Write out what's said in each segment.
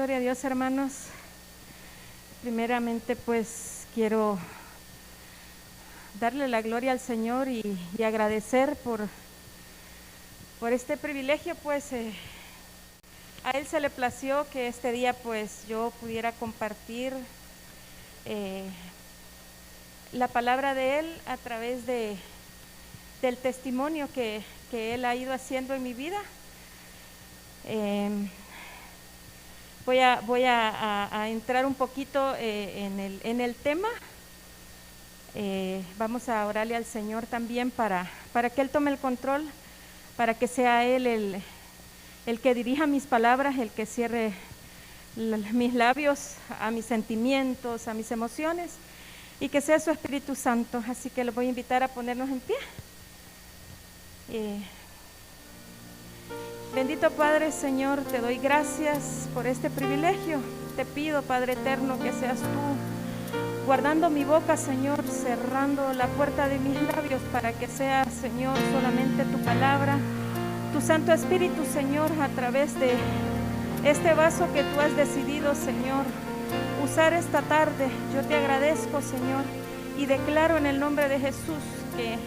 Gloria a Dios, hermanos. Primeramente, pues quiero darle la gloria al Señor y agradecer por este privilegio, pues a Él se le plació que este día pues yo pudiera compartir la palabra de Él a través del testimonio que Él ha ido haciendo en mi vida. Voy a entrar un poquito en el tema. Vamos a orarle al Señor también para que Él tome el control, para que sea Él el que dirija mis palabras, el que cierre mis labios a mis sentimientos, a mis emociones, y que sea su Espíritu Santo. Así que los voy a invitar a ponernos en pie. Bendito Padre, Señor, te doy gracias por este privilegio. Te pido, Padre eterno, que seas tú guardando mi boca, Señor, cerrando la puerta de mis labios, para que sea, Señor, solamente tu palabra, tu Santo Espíritu, Señor, a través de este vaso que tú has decidido, Señor, usar esta tarde. Yo te agradezco, Señor, y declaro en el nombre de Jesús que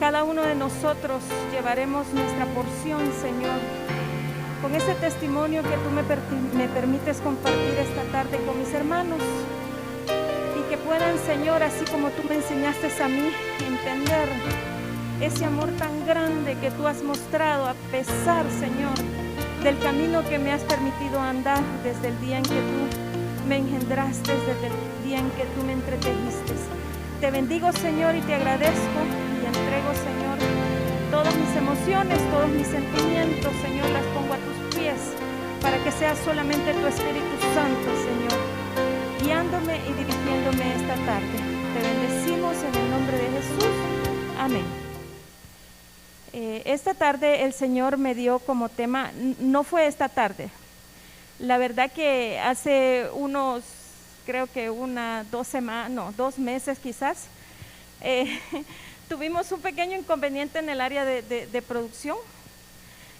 cada uno de nosotros llevaremos nuestra porción, Señor, con ese testimonio que tú me permites compartir esta tarde con mis hermanos, y que puedan, Señor, así como tú me enseñaste a mí, entender ese amor tan grande que tú has mostrado a pesar, Señor, del camino que me has permitido andar desde el día en que tú me engendraste, desde el día en que tú me entretejiste. Te bendigo, Señor, y te agradezco y entrego, Señor, todas mis emociones, todos mis sentimientos, Señor, las pongo a tus pies, para que sea solamente tu Espíritu Santo, Señor, guiándome y dirigiéndome esta tarde. Te bendecimos en el nombre de Jesús. Amén. Esta tarde el Señor me dio como tema, no fue esta tarde, la verdad que hace unos, creo que 2 meses quizás, tuvimos un pequeño inconveniente en el área de producción.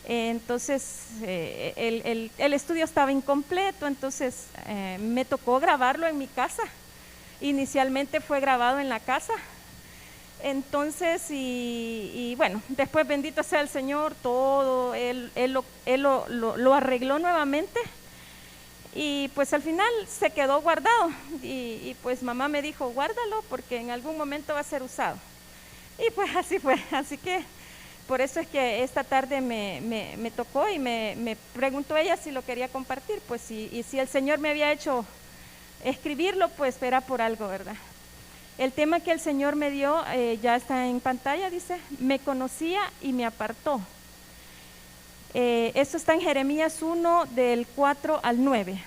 Entonces el estudio estaba incompleto, entonces me tocó grabarlo en mi casa. Inicialmente fue grabado en la casa. Entonces, y bueno, después, bendito sea el Señor, todo, Él lo arregló nuevamente, y pues al final se quedó guardado, y pues mamá me dijo, guárdalo porque en algún momento va a ser usado. Y pues así fue, así que por eso es que esta tarde me tocó, y me preguntó ella si lo quería compartir, pues y si el Señor me había hecho escribirlo, pues era por algo, ¿verdad? El tema que el Señor me dio ya está en pantalla, dice, me conocía y me apartó. Esto está en Jeremías 1, del 4 al 9.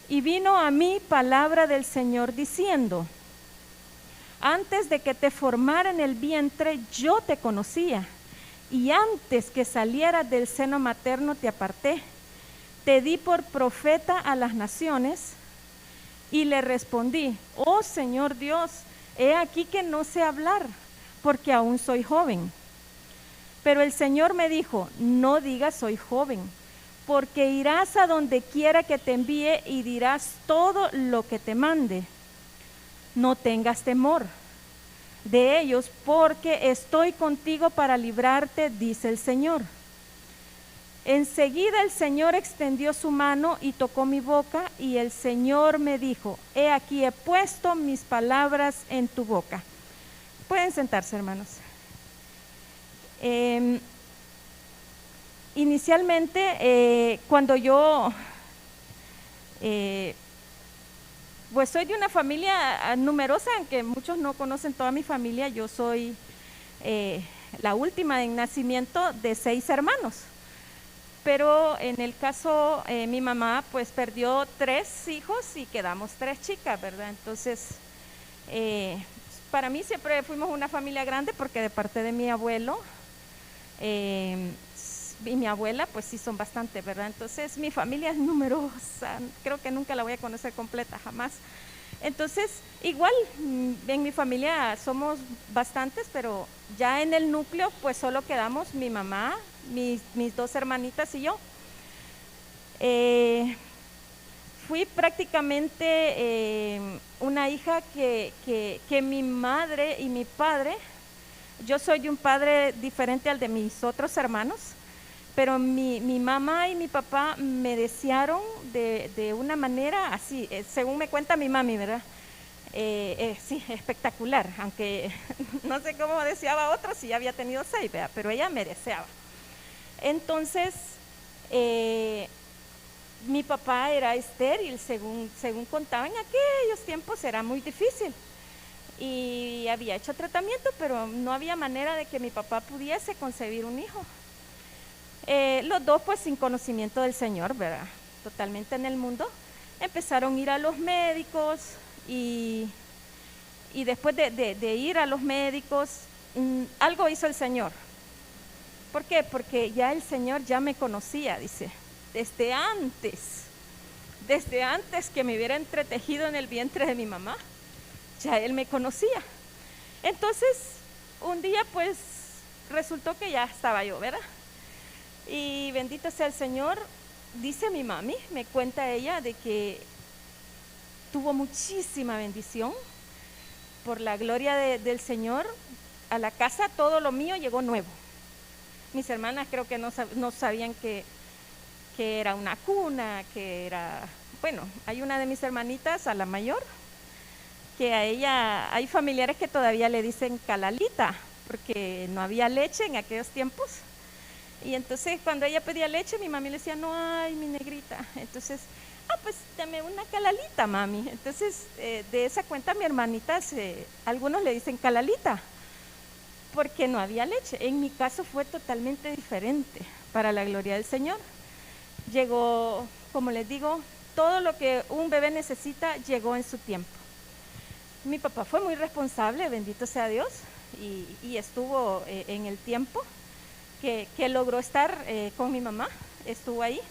Y vino a mí palabra del Señor diciendo, antes de que te formara en el vientre yo te conocía, y antes que salieras del seno materno te aparté. Te di por profeta a las naciones. Y le respondí, oh Señor Dios, he aquí que no sé hablar, porque aún soy joven. Pero el Señor me dijo, no digas soy joven, porque irás a donde quiera que te envíe y dirás todo lo que te mande. No tengas temor de ellos, porque estoy contigo para librarte, dice el Señor. Enseguida el Señor extendió su mano y tocó mi boca, y el Señor me dijo, he aquí he puesto mis palabras en tu boca. Pueden sentarse, hermanos. Inicialmente, cuando yo, pues soy de una familia numerosa, aunque muchos no conocen toda mi familia, yo soy la última en nacimiento de 6 hermanos. Pero en el caso, mi mamá pues perdió 3 hijos y quedamos 3 chicas, ¿verdad? Entonces, para mí siempre fuimos una familia grande, porque de parte de mi abuelo y mi abuela pues sí son bastante, ¿verdad? Entonces mi familia es numerosa, creo que nunca la voy a conocer completa, jamás. Entonces, igual en mi familia somos bastantes, pero ya en el núcleo pues solo quedamos mi mamá, mis 2 hermanitas y yo. Eh, Fui prácticamente una hija que mi madre y mi padre, yo soy de un padre diferente al de mis otros hermanos, pero mi mamá y mi papá me desearon de una manera así, según me cuenta mi mami, ¿verdad? Sí, espectacular, aunque no sé cómo deseaba a otros si ya había tenido 6, ¿verdad? Pero ella me deseaba. Entonces, eh, mi papá era estéril, según contaba en aquellos tiempos era muy difícil. Y había hecho tratamiento, pero no había manera de que mi papá pudiese concebir un hijo. Los dos pues sin conocimiento del Señor, ¿verdad? Totalmente en el mundo. Empezaron a ir a los médicos y, y después de ir a los médicos, algo hizo el Señor. ¿Por qué? Porque ya el Señor ya me conocía, dice, desde antes que me hubiera entretejido en el vientre de mi mamá, ya Él me conocía. Entonces, un día pues resultó que ya estaba yo, ¿verdad? Y bendito sea el Señor, dice mi mami, me cuenta ella de que tuvo muchísima bendición por la gloria del Señor. A la casa todo lo mío llegó nuevo. Mis hermanas creo que no sabían que era una cuna, que era, bueno, hay una de mis hermanitas, a la mayor, que a ella, hay familiares que todavía le dicen calalita, porque no había leche en aquellos tiempos. Y entonces cuando ella pedía leche, mi mami le decía, no hay, mi negrita. Entonces, pues dame una calalita, mami. Entonces, de esa cuenta mi hermanita, algunos le dicen calalita, porque no había leche. En mi caso fue totalmente diferente, para la gloria del Señor. Llegó, como les digo, todo lo que un bebé necesita llegó en su tiempo. Mi papá fue muy responsable, bendito sea Dios, y estuvo en el tiempo que logró estar con mi mamá, estuvo ahí,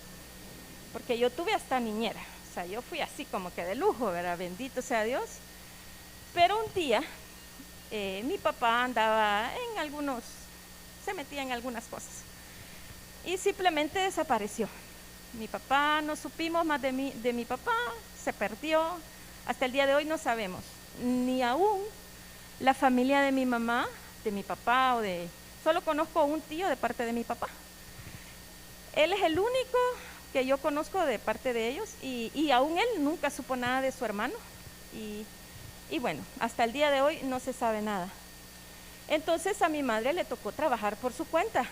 porque yo tuve hasta niñera, o sea, yo fui así como que de lujo, ¿verdad? Bendito sea Dios. Pero un día mi papá andaba se metía en algunas cosas y simplemente desapareció. Mi papá, no supimos más de mi papá, se perdió, hasta el día de hoy no sabemos, ni aún la familia de mi mamá, de mi papá solo conozco un tío de parte de mi papá. Él es el único que yo conozco de parte de ellos y aún él nunca supo nada de su hermano y bueno, hasta el día de hoy no se sabe nada. Entonces a mi madre le tocó trabajar por su cuenta.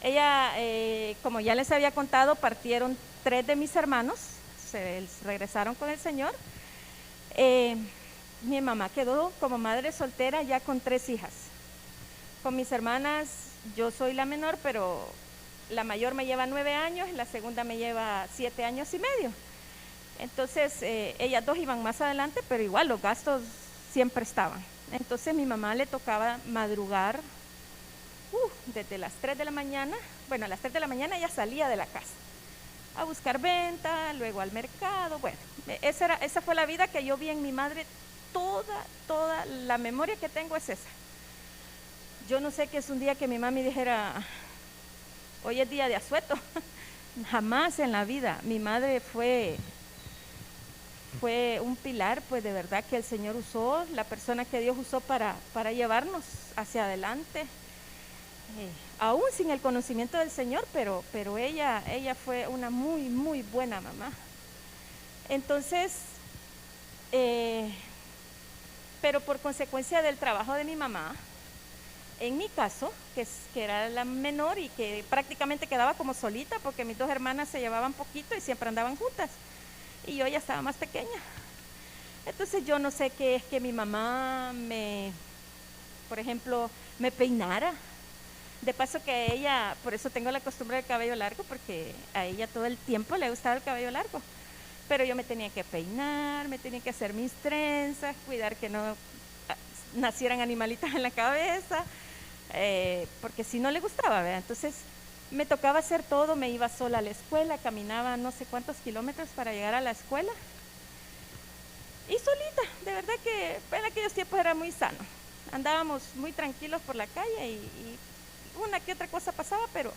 Ella, como ya les había contado, partieron 3 de mis hermanos, se regresaron con el Señor. Mi mamá quedó como madre soltera ya con 3 hijas. Con mis hermanas, yo soy la menor, pero la mayor me lleva 9 años y la segunda me lleva 7 años y medio. Entonces, ellas 2 iban más adelante, pero igual los gastos siempre estaban. Entonces, mi mamá le tocaba madrugar desde las 3 de la mañana. Bueno, a las 3 de la mañana ella salía de la casa a buscar venta, luego al mercado. Bueno, esa fue la vida que yo vi en mi madre. Toda la memoria que tengo es esa. Yo no sé qué es un día que mi mami dijera, hoy es día de asueto. Jamás en la vida. Mi madre fue un pilar, pues de verdad que el Señor usó, la persona que Dios usó para llevarnos hacia adelante, aún sin el conocimiento del Señor, pero ella fue una muy, muy buena mamá. Entonces, pero por consecuencia del trabajo de mi mamá, en mi caso, que era la menor y que prácticamente quedaba como solita porque mis 2 hermanas se llevaban poquito y siempre andaban juntas y yo ya estaba más pequeña. Entonces yo no sé qué es que mi mamá por ejemplo, me peinara. De paso que ella, por eso tengo la costumbre del cabello largo, porque a ella todo el tiempo le gustaba el cabello largo. Pero yo me tenía que peinar, me tenía que hacer mis trenzas, cuidar que no nacieran animalitas en la cabeza, porque si no le gustaba, ¿verdad? Entonces me tocaba hacer todo, me iba sola a la escuela, caminaba no sé cuántos kilómetros para llegar a la escuela. Y solita, de verdad que en aquellos tiempos era muy sano. Andábamos muy tranquilos por la calle y una que otra cosa pasaba, pero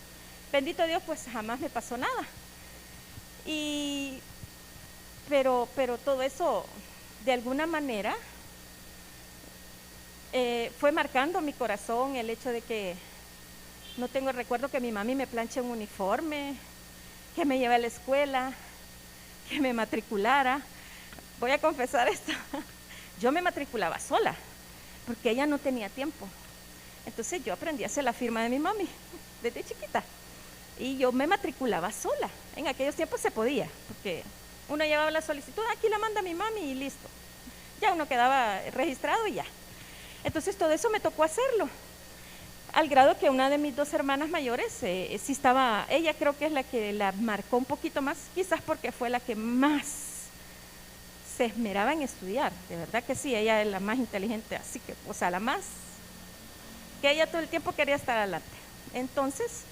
bendito Dios, pues jamás me pasó nada. Pero todo eso, de alguna manera, fue marcando mi corazón el hecho de que no tengo recuerdo que mi mami me planche un uniforme, que me lleve a la escuela, que me matriculara. Voy a confesar esto, yo me matriculaba sola, porque ella no tenía tiempo. Entonces yo aprendí a hacer la firma de mi mami desde chiquita. Y yo me matriculaba sola. En aquellos tiempos se podía, porque uno llevaba la solicitud, aquí la manda mi mami y listo. Ya uno quedaba registrado y ya. Entonces todo eso me tocó hacerlo. Al grado que una de mis dos hermanas mayores, sí estaba, ella creo que es la que la marcó un poquito más, quizás porque fue la que más se esmeraba en estudiar. De verdad que sí, ella es la más inteligente, así que, o sea, la más, que ella todo el tiempo quería estar adelante. Entonces,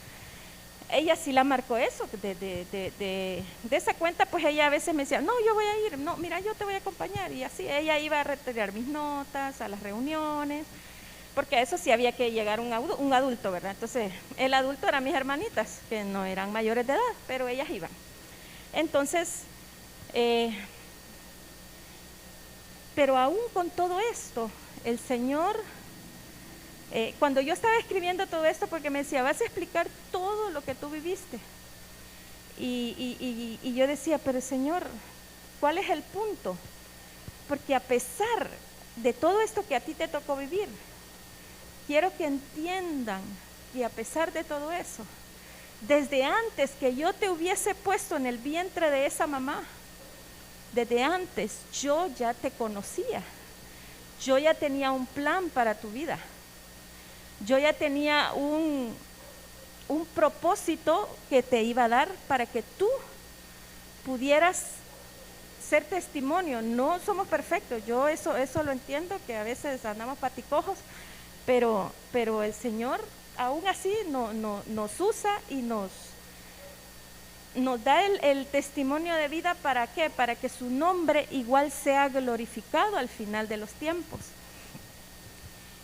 ella sí la marcó eso, de esa cuenta, pues ella a veces me decía, no, yo voy a ir, no, mira, yo te voy a acompañar, y así ella iba a retirar mis notas a las reuniones, porque a eso sí había que llegar un adulto, ¿verdad? Entonces, el adulto eran mis hermanitas, que no eran mayores de edad, pero ellas iban. Entonces, pero aún con todo esto, el Señor... cuando yo estaba escribiendo todo esto, porque me decía, vas a explicar todo lo que tú viviste. Y yo decía, pero Señor, ¿cuál es el punto? Porque a pesar de todo esto que a ti te tocó vivir, quiero que entiendan que a pesar de todo eso, desde antes que yo te hubiese puesto en el vientre de esa mamá, desde antes yo ya te conocía, yo ya tenía un plan para tu vida. Yo ya tenía un propósito que te iba a dar para que tú pudieras ser testimonio. No somos perfectos, yo eso lo entiendo, que a veces andamos paticojos, pero el Señor aún así nos usa y nos da el testimonio de vida. ¿Para qué? Para que su nombre igual sea glorificado al final de los tiempos.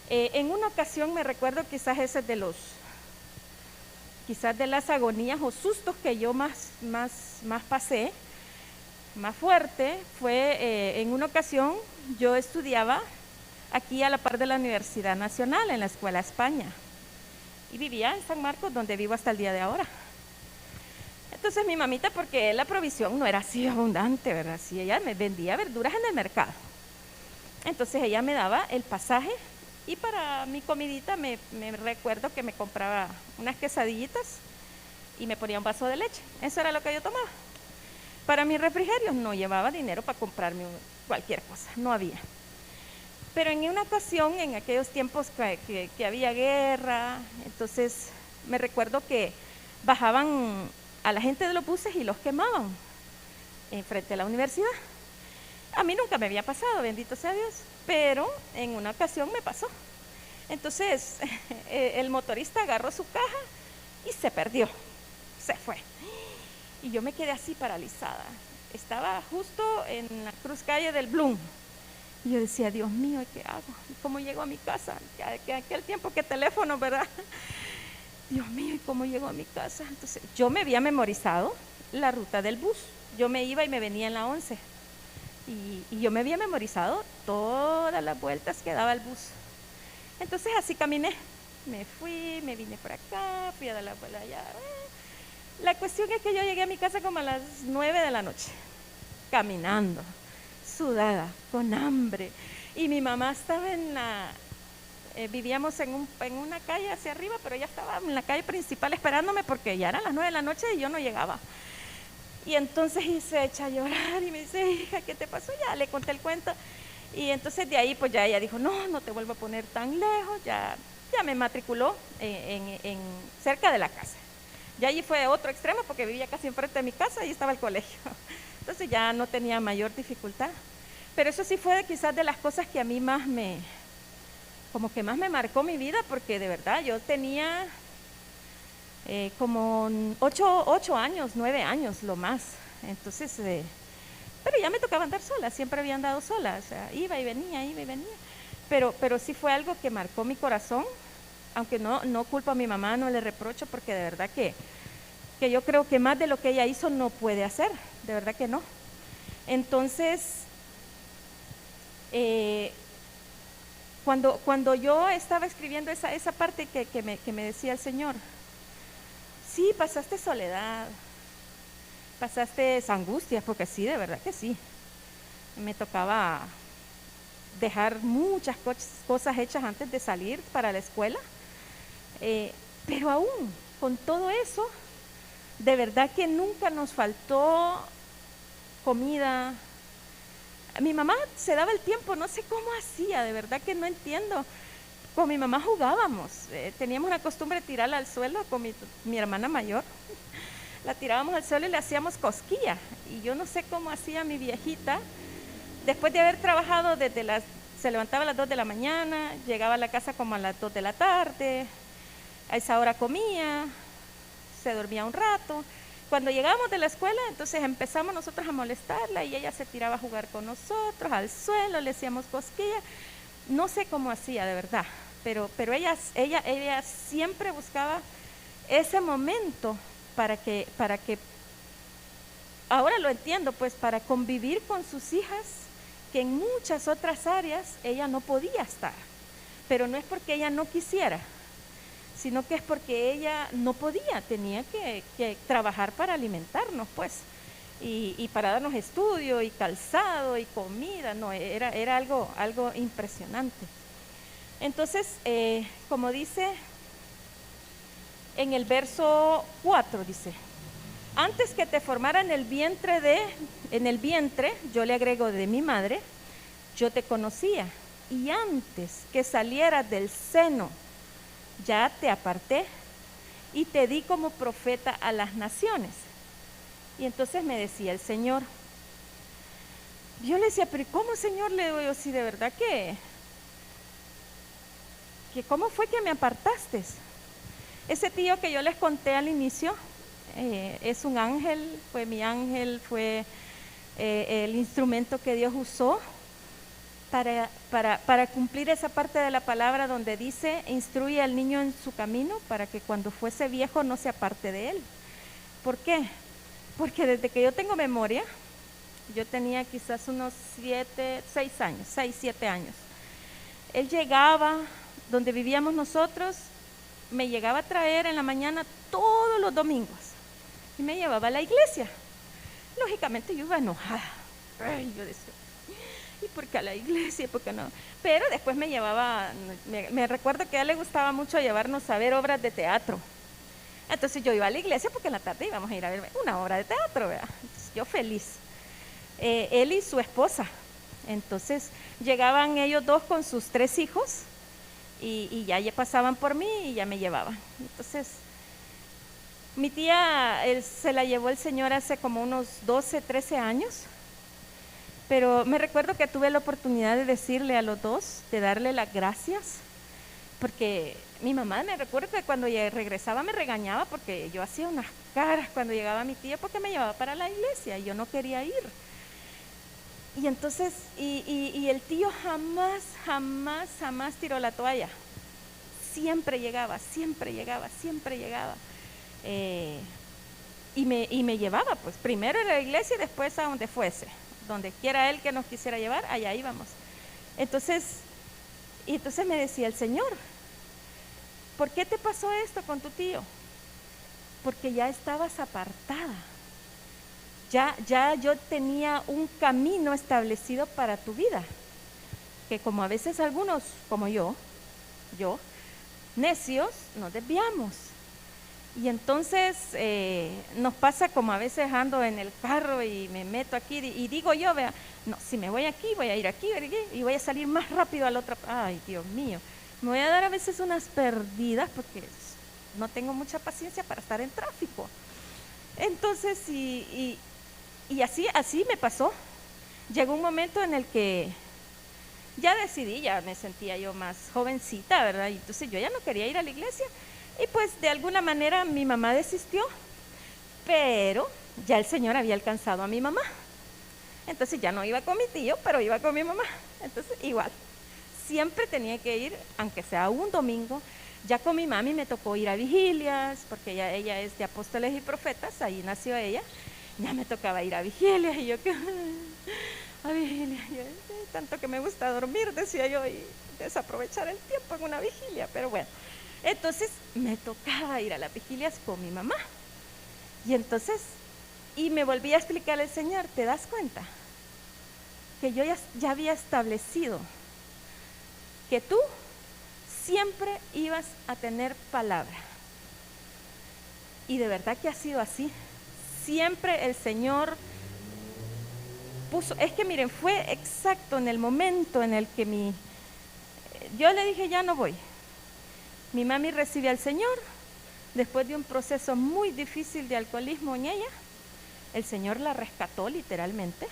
En una ocasión me recuerdo, quizás ese quizás de las agonías o sustos que yo más pasé, más fuerte, fue en una ocasión yo estudiaba aquí a la par de la Universidad Nacional, en la Escuela España, y vivía en San Marcos, donde vivo hasta el día de ahora. Entonces mi mamita, porque la provisión no era así abundante, ¿verdad? Sí, ella me vendía verduras en el mercado. Entonces ella me daba el pasaje. Y para mi comidita me recuerdo que me compraba unas quesadillitas y me ponía un vaso de leche. Eso era lo que yo tomaba. Para mis refrigerios no llevaba dinero para comprarme cualquier cosa, no había. Pero en una ocasión, en aquellos tiempos que había guerra, entonces me recuerdo que bajaban a la gente de los buses y los quemaban enfrente de la universidad. A mí nunca me había pasado, bendito sea Dios, pero en una ocasión me pasó. Entonces el motorista agarró su caja y se perdió, se fue. Y yo me quedé así paralizada. Estaba justo en la cruz calle del Bloom. Y yo decía, Dios mío, ¿qué hago? ¿Cómo llego a mi casa? Aquel tiempo que teléfono, ¿verdad? Dios mío, ¿y cómo llego a mi casa? Entonces yo me había memorizado la ruta del bus. Yo me iba y me venía en la 11. Y yo me había memorizado todas las vueltas que daba el bus. Entonces así caminé, me fui, me vine por acá, fui a dar la vuelta allá. La cuestión es que yo llegué a mi casa como a las 9 de la noche, caminando, sudada, con hambre. Y mi mamá estaba vivíamos en una calle hacia arriba, pero ella estaba en la calle principal esperándome porque ya eran las 9 de la noche y yo no llegaba. Y entonces se echa a llorar y me dice, hija, ¿qué te pasó? Ya le conté el cuento. Y entonces de ahí pues ya ella dijo, no te vuelvo a poner tan lejos, ya me matriculó cerca de la casa. Ya allí fue otro extremo porque vivía casi enfrente de mi casa y estaba el colegio. Entonces ya no tenía mayor dificultad. Pero eso sí fue quizás de las cosas que a mí más me marcó mi vida, porque de verdad yo tenía como 8 años, 9 años lo más. Entonces, pero ya me tocaba andar sola, siempre había andado sola, o sea, iba y venía. Pero sí fue algo que marcó mi corazón, aunque no culpo a mi mamá, no le reprocho, porque de verdad que que yo creo que más de lo que ella hizo no puede hacer, de verdad que no. Entonces, cuando yo estaba escribiendo esa parte que me decía el Señor, sí, pasaste soledad, pasaste angustia, porque sí, de verdad que sí. Me tocaba dejar muchas cosas hechas antes de salir para la escuela, pero aún con todo eso, de verdad que nunca nos faltó comida. Mi mamá se daba el tiempo, no sé cómo hacía, de verdad que no entiendo. Con mi mamá jugábamos, teníamos la costumbre de tirarla al suelo con mi hermana mayor. La tirábamos al suelo y le hacíamos cosquilla. Y yo no sé cómo hacía mi viejita, después de haber trabajado se levantaba a las 2 de la mañana, llegaba a la casa como a las 2 de la tarde, a esa hora comía, se dormía un rato. Cuando llegábamos de la escuela, entonces empezamos nosotros a molestarla y ella se tiraba a jugar con nosotros al suelo, le hacíamos cosquillas. No sé cómo hacía, de verdad, pero ella siempre buscaba ese momento para que, ahora lo entiendo, pues para convivir con sus hijas, que en muchas otras áreas ella no podía estar, pero no es porque ella no quisiera, sino que es porque ella no podía, tenía que trabajar para alimentarnos, pues, y para darnos estudio y calzado y comida. No, era algo impresionante. Entonces, como dice en el verso 4, dice: antes que te formara en el vientre, yo le agrego, de mi madre, yo te conocía, y antes que salieras del seno, ya te aparté y te di como profeta a las naciones. Y entonces me decía el Señor, yo le decía, pero ¿cómo, Señor? Le digo yo, si de verdad que ¿cómo fue que me apartaste? Ese tío que yo les conté al inicio, es un ángel, fue mi ángel, fue el instrumento que Dios usó para cumplir esa parte de la palabra donde dice: instruye al niño en su camino para que cuando fuese viejo no se aparte de él. ¿Por qué? Porque desde que yo tengo memoria, yo tenía quizás unos 6, 7 años. Él llegaba donde vivíamos nosotros, me llegaba a traer en la mañana todos los domingos y me llevaba a la iglesia. Lógicamente yo iba enojada. Ay, yo decía, ¿y por qué a la iglesia? ¿Por qué no? Pero después me llevaba, me recuerdo que a él le gustaba mucho llevarnos a ver obras de teatro. Entonces yo iba a la iglesia porque en la tarde íbamos a ir a ver una obra de teatro, ¿verdad? Entonces, yo feliz. Él y su esposa. Entonces llegaban ellos dos con sus 3 hijos y ya pasaban por mí y ya me llevaban. Entonces mi tía, se la llevó el Señor hace como unos 12, 13 años, pero me recuerdo que tuve la oportunidad de decirle a los dos, de darle las gracias, porque mi mamá, me recuerdo que cuando regresaba me regañaba porque yo hacía unas caras cuando llegaba mi tía porque me llevaba para la iglesia y yo no quería ir. Y entonces, y el tío jamás tiró la toalla. Siempre llegaba. Y me llevaba, pues, primero a la iglesia y después a donde fuese. Donde quiera él que nos quisiera llevar, allá íbamos. Entonces me decía el Señor, ¿por qué te pasó esto con tu tío? Porque ya estabas apartada. Ya yo tenía un camino establecido para tu vida, que como a veces algunos, como yo, necios, nos desviamos. Y entonces nos pasa como a veces ando en el carro y me meto aquí y digo yo, vea, no, si me voy aquí, voy a ir aquí y voy a salir más rápido al otro. Ay, Dios mío, me voy a dar a veces unas perdidas porque no tengo mucha paciencia para estar en tráfico. Entonces, y así me pasó. Llegó un momento en el que ya decidí, ya me sentía yo más jovencita, ¿verdad? Y entonces yo ya no quería ir a la iglesia. Y pues de alguna manera mi mamá desistió, pero ya el Señor había alcanzado a mi mamá. Entonces ya no iba con mi tío, pero iba con mi mamá. Entonces igual, siempre tenía que ir, aunque sea un domingo, Ya con mi mami me tocó ir a vigilias, porque ella es de Apóstoles y Profetas, ahí nació ella. Ya me tocaba ir a vigilias y yo que a vigilias, tanto que me gusta dormir, decía yo, y desaprovechar el tiempo en una vigilia, pero bueno. Entonces me tocaba ir a las vigilias con mi mamá. Y entonces, y me volví a explicar al Señor, ¿te das cuenta? Que yo ya había establecido que tú siempre ibas a tener palabra. Y de verdad que ha sido así. Siempre el Señor puso, es que miren, fue exacto en el momento en el que yo le dije, ya no voy. Mi mami recibió al Señor, después de un proceso muy difícil de alcoholismo en ella, el Señor la rescató literalmente.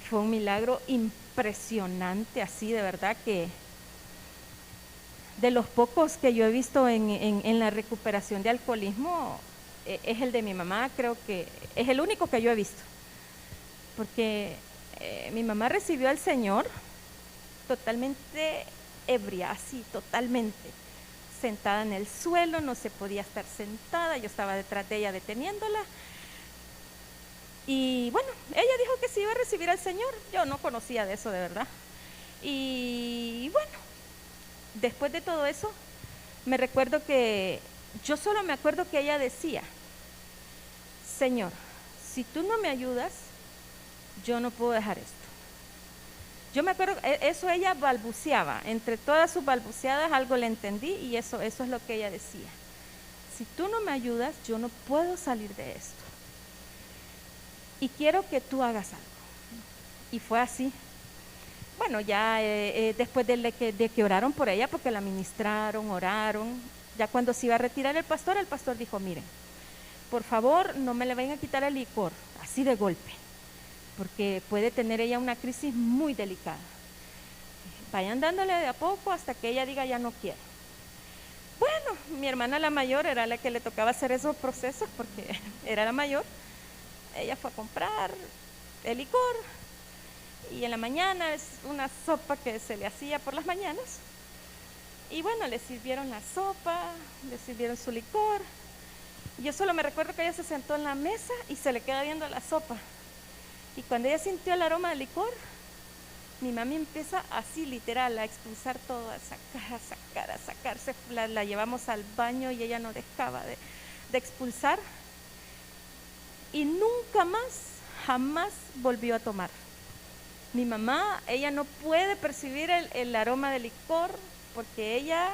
Fue un milagro impresionante, así de verdad que de los pocos que yo he visto en la recuperación de alcoholismo, es el de mi mamá, creo que es el único que yo he visto. Porque mi mamá recibió al Señor totalmente ebria, así, totalmente. Sentada en el suelo, no se podía estar sentada, yo estaba detrás de ella deteniéndola. Y bueno, ella dijo que sí iba a recibir al Señor, yo no conocía de eso de verdad. Y bueno, después de todo eso, me recuerdo que, yo solo me acuerdo que ella decía, Señor, si tú no me ayudas, yo no puedo dejar esto. Yo me acuerdo, eso ella balbuceaba, entre todas sus balbuceadas algo le entendí y eso es lo que ella decía. Si tú no me ayudas, yo no puedo salir de esto. Y quiero que tú hagas algo. Y fue así. Bueno, ya después de que oraron por ella, porque la ministraron, oraron, ya cuando se iba a retirar el pastor dijo, miren, por favor no me le vayan a quitar el licor, así de golpe, porque puede tener ella una crisis muy delicada. Vayan dándole de a poco hasta que ella diga ya no quiero. Bueno, mi hermana la mayor era la que le tocaba hacer esos procesos porque era la mayor. Ella fue a comprar el licor y en la mañana es una sopa que se le hacía por las mañanas. Y bueno, le sirvieron la sopa, le sirvieron su licor. Yo solo me recuerdo que ella se sentó en la mesa y se le queda viendo la sopa. Y cuando ella sintió el aroma del licor, mi mami empieza así literal a expulsar todo, a sacarse. La llevamos al baño y ella no dejaba de expulsar. Y nunca más, jamás volvió a tomar. Mi mamá, ella no puede percibir el aroma del licor porque ella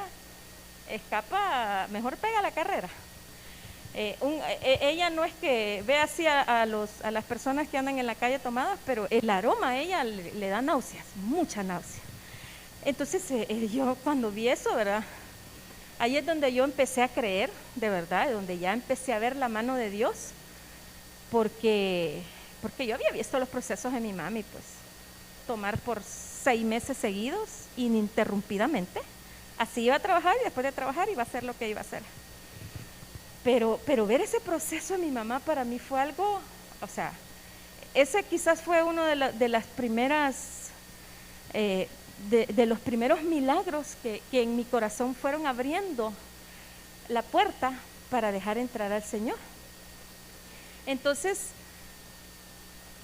escapa, mejor pega la carrera. Ella no es que ve así a las personas que andan en la calle tomadas, pero el aroma a ella le da náuseas, mucha náusea. Entonces yo cuando vi eso, ¿verdad? Ahí es donde yo empecé a creer, de verdad, donde ya empecé a ver la mano de Dios, porque yo había visto los procesos de mi mami, pues, tomar por 6 meses seguidos, ininterrumpidamente. Así iba a trabajar y después de trabajar iba a hacer lo que iba a hacer. Pero ver ese proceso de mi mamá para mí fue algo, o sea, ese quizás fue uno de las primeras, de los primeros milagros que en mi corazón fueron abriendo la puerta para dejar entrar al Señor. Entonces,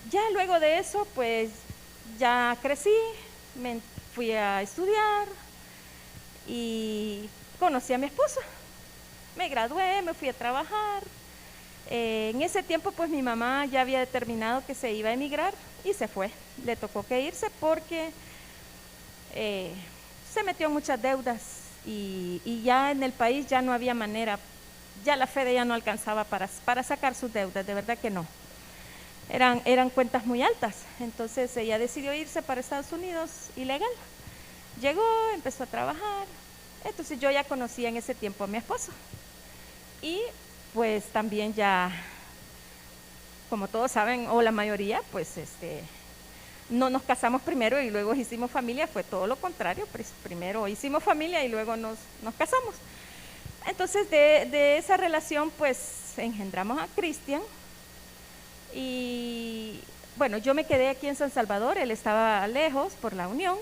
ya luego de eso, pues ya crecí, me fui a estudiar y conocí a mi esposo. Me gradué, me fui a trabajar. En ese tiempo, pues mi mamá ya había determinado que se iba a emigrar y se fue. Le tocó que irse porque se metió en muchas deudas y ya en el país ya no había manera, ya la fe de ella no alcanzaba para sacar sus deudas, de verdad que no. Eran cuentas muy altas, entonces ella decidió irse para Estados Unidos ilegal. Llegó, empezó a trabajar, entonces yo ya conocía en ese tiempo a mi esposo. Y pues también ya, como todos saben, o la mayoría, pues no nos casamos primero y luego hicimos familia, fue todo lo contrario, pues primero hicimos familia y luego nos casamos. Entonces de esa relación pues engendramos a Cristian y bueno, yo me quedé aquí en San Salvador, él estaba lejos por la unión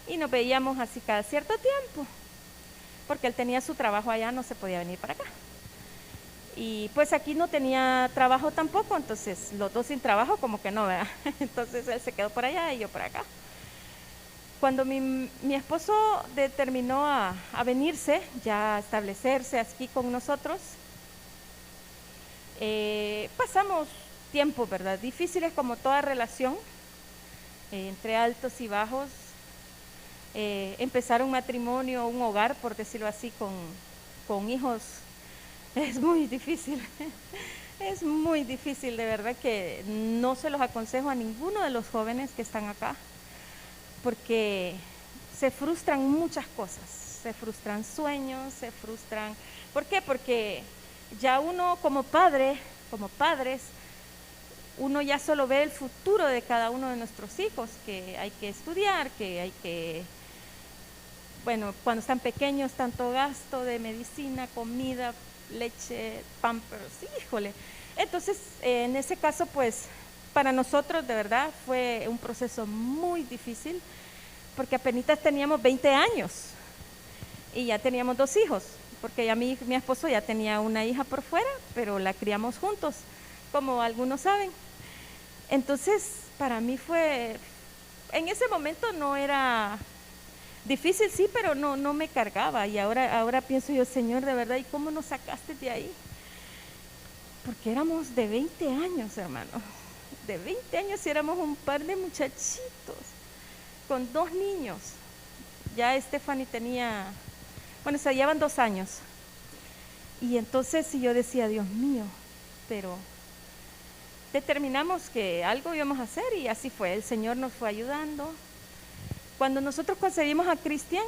y nos veíamos así cada cierto tiempo, porque él tenía su trabajo allá, no se podía venir para acá. Y pues aquí no tenía trabajo tampoco, entonces los dos sin trabajo como que no, ¿verdad? Entonces él se quedó por allá y yo por acá. Cuando mi esposo determinó a venirse, ya a establecerse aquí con nosotros, pasamos tiempos, ¿verdad? Difíciles como toda relación, entre altos y bajos. Empezar un matrimonio, un hogar, por decirlo así, con hijos, es muy difícil. Es muy difícil, de verdad que no se los aconsejo a ninguno de los jóvenes que están acá, porque se frustran muchas cosas, se frustran sueños, se frustran. ¿Por qué? Porque ya uno como padre, como padres, uno ya solo ve el futuro de cada uno de nuestros hijos, que hay que estudiar, que hay que, bueno, cuando están pequeños, tanto gasto de medicina, comida, leche, pampers, híjole. Entonces, en ese caso, pues, para nosotros, de verdad, fue un proceso muy difícil, porque apenas teníamos 20 años y ya teníamos 2 hijos, porque ya mi esposo ya tenía una hija por fuera, pero la criamos juntos, como algunos saben. Entonces, para mí fue, en ese momento no era difícil, sí, pero no me cargaba. Y ahora pienso yo, Señor, de verdad, ¿y cómo nos sacaste de ahí? Porque éramos de 20 años, hermano. De 20 años y éramos un par de muchachitos con 2 niños. Ya Stephanie tenía, bueno, se llevan 2 años. Y entonces yo decía, Dios mío, pero determinamos que algo íbamos a hacer y así fue. El Señor nos fue ayudando. Cuando nosotros conseguimos a Cristian,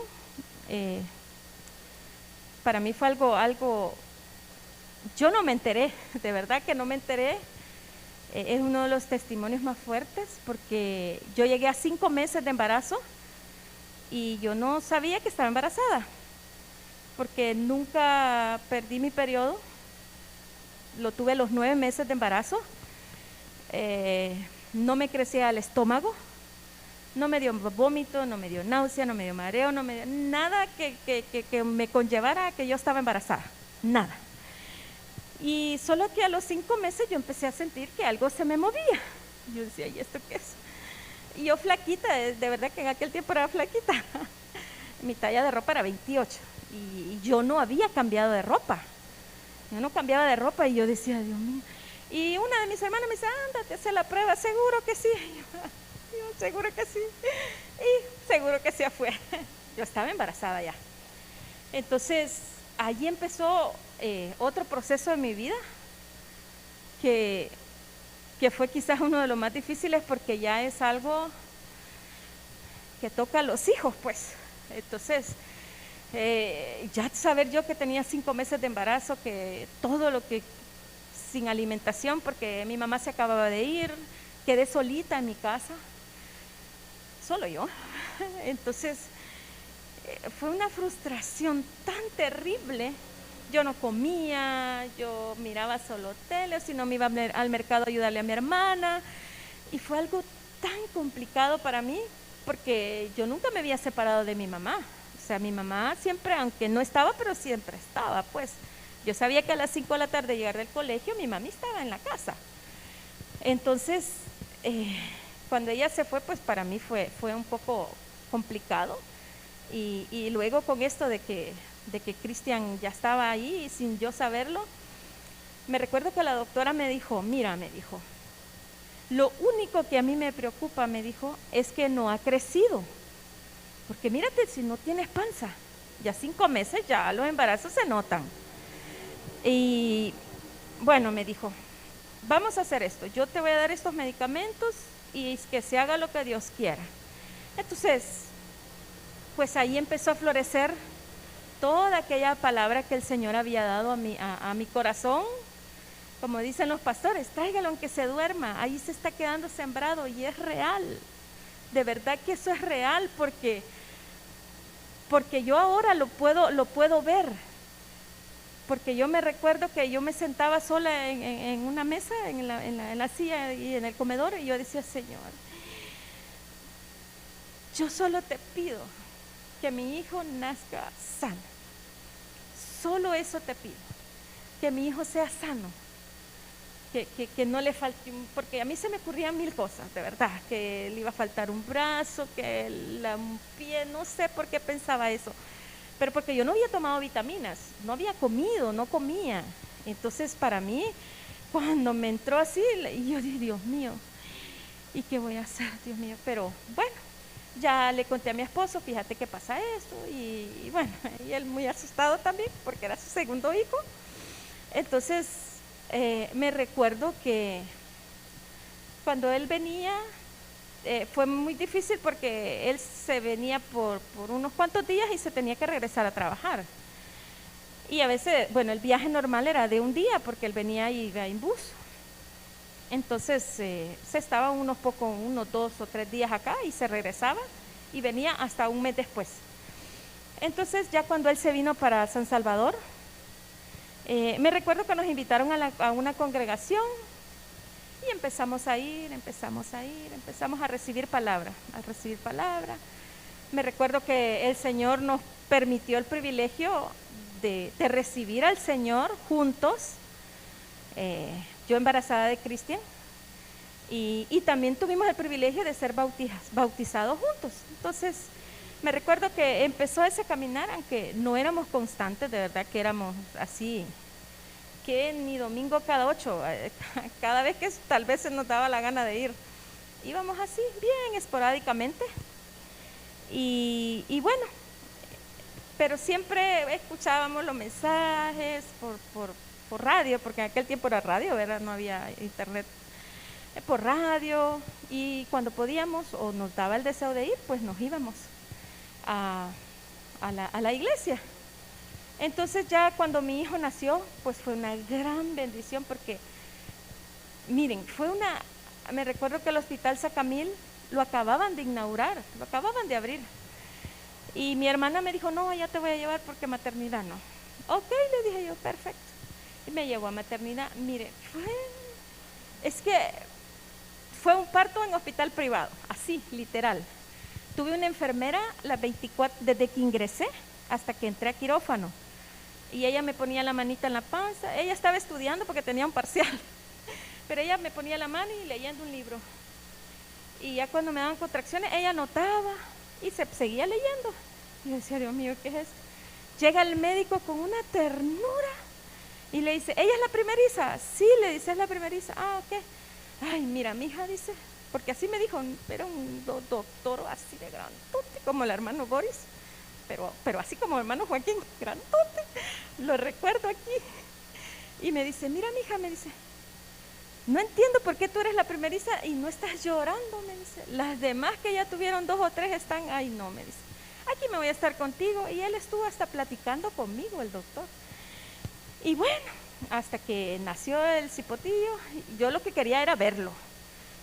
para mí fue algo, yo no me enteré, de verdad que no me enteré. Es uno de los testimonios más fuertes, porque yo llegué a 5 meses de embarazo y yo no sabía que estaba embarazada, porque nunca perdí mi periodo. Lo tuve los 9 meses de embarazo. No me crecía el estómago, no me dio vómito, no me dio náusea, no me dio mareo, no me dio nada que me conllevara a que yo estaba embarazada, nada. Y solo que a los 5 meses yo empecé a sentir que algo se me movía. Yo decía, ¿y esto qué es? Y yo flaquita, de verdad que en aquel tiempo era flaquita. Mi talla de ropa era 28 y yo no había cambiado de ropa. Yo no cambiaba de ropa y yo decía, Dios mío. Y una de mis hermanas me dice, ándate a hacer la prueba, seguro que sí. Yo, seguro que sí. Y seguro que sí fue. Yo estaba embarazada ya. Entonces, allí empezó otro proceso en mi vida que fue quizás uno de los más difíciles, porque ya es algo que toca a los hijos, pues. Entonces, ya saber yo que tenía 5 meses de embarazo, que todo lo que, sin alimentación, porque mi mamá se acababa de ir, quedé solita en mi casa, solo yo. Entonces, fue una frustración tan terrible. Yo no comía, yo miraba solo tele, si no me iba al mercado a ayudarle a mi hermana, y fue algo tan complicado para mí, porque yo nunca me había separado de mi mamá. O sea, mi mamá siempre, aunque no estaba, pero siempre estaba, pues. Yo sabía que a las 5 de la tarde llegar del colegio, mi mami estaba en la casa. Entonces, cuando ella se fue, pues para mí fue un poco complicado. Y luego con esto de que Cristian ya estaba ahí sin yo saberlo, me recuerdo que la doctora me dijo, mira, me dijo, lo único que a mí me preocupa, me dijo, es que no ha crecido. Porque mírate, si no tienes panza, ya 5 meses, ya los embarazos se notan. Y bueno, me dijo, vamos a hacer esto, yo te voy a dar estos medicamentos y que se haga lo que Dios quiera. Entonces, pues ahí empezó a florecer toda aquella palabra que el Señor había dado a mi corazón. Como dicen los pastores, tráigalo aunque se duerma, ahí se está quedando sembrado, y es real. De verdad que eso es real, porque yo ahora lo puedo ver. Porque yo me recuerdo que yo me sentaba sola en una mesa, en la silla y en el comedor, y yo decía, Señor, yo solo te pido que mi hijo nazca sano. solo eso te pido, que mi hijo sea sano, que no le falte, porque a mí se me ocurrían mil cosas, de verdad, que le iba a faltar un brazo, que un pie, no sé por qué pensaba eso, pero porque yo no había tomado vitaminas, no había comido, no comía. Entonces para mí, cuando me entró así, y yo dije, Dios mío, ¿y qué voy a hacer, Dios mío? Pero bueno, ya le conté a mi esposo, fíjate que pasa esto, y bueno, y él muy asustado también, porque era su segundo hijo. Entonces, me recuerdo que cuando él venía, fue muy difícil porque él se venía por unos cuantos días y se tenía que regresar a trabajar. Y a veces, bueno, el viaje normal era de un día porque él venía y iba en bus. Entonces se estaba unos 2 o 3 días acá y se regresaba y venía hasta un mes después. Entonces ya cuando él se vino para San Salvador, me recuerdo que nos invitaron a una congregación y empezamos a ir, empezamos a recibir palabra, Me recuerdo que el Señor nos permitió el privilegio de recibir al Señor juntos, yo embarazada de Cristian, y también tuvimos el privilegio de ser bautizados juntos. Entonces, me recuerdo que empezó ese caminar, aunque no éramos constantes, de verdad que éramos así, que ni domingo cada 8, cada vez que tal vez se nos daba la gana de ir, íbamos así, bien esporádicamente, y bueno, pero siempre escuchábamos los mensajes por radio, porque en aquel tiempo era radio, ¿verdad? No había internet, por radio, y cuando podíamos o nos daba el deseo de ir, pues nos íbamos a la iglesia. Entonces ya cuando mi hijo nació, pues fue una gran bendición porque, miren, me recuerdo que el Hospital Sacamil lo acababan de inaugurar, lo acababan de abrir. Y mi hermana me dijo, no, ya te voy a llevar porque maternidad no. Ok, le dije yo, perfecto. Y me llevó a maternidad. Mire, fue un parto en hospital privado, así, literal. Tuve una enfermera las 24, desde que ingresé hasta que entré a quirófano. Y ella me ponía la manita en la panza. Ella estaba estudiando porque tenía un parcial. Pero ella me ponía la mano y leyendo un libro. Y ya cuando me daban contracciones, ella anotaba y se seguía leyendo. Y yo decía, Dios mío, ¿qué es esto? Llega el médico con una ternura y le dice, ¿ella es la primeriza? Sí, le dice, es la primeriza. Ah, ok. Ay, mira, mi hija, dice, porque así me dijo, era un doctor así de grandote, como el hermano Boris, pero así como el hermano Joaquín, grandote, lo recuerdo aquí. Y me dice, mira, mi hija, me dice, no entiendo por qué tú eres la primeriza y no estás llorando, me dice. Las demás que ya tuvieron 2 o 3 están, ay no, me dice, aquí me voy a estar contigo. Y él estuvo hasta platicando conmigo, el doctor. Y bueno, hasta que nació el cipotillo, yo lo que quería era verlo,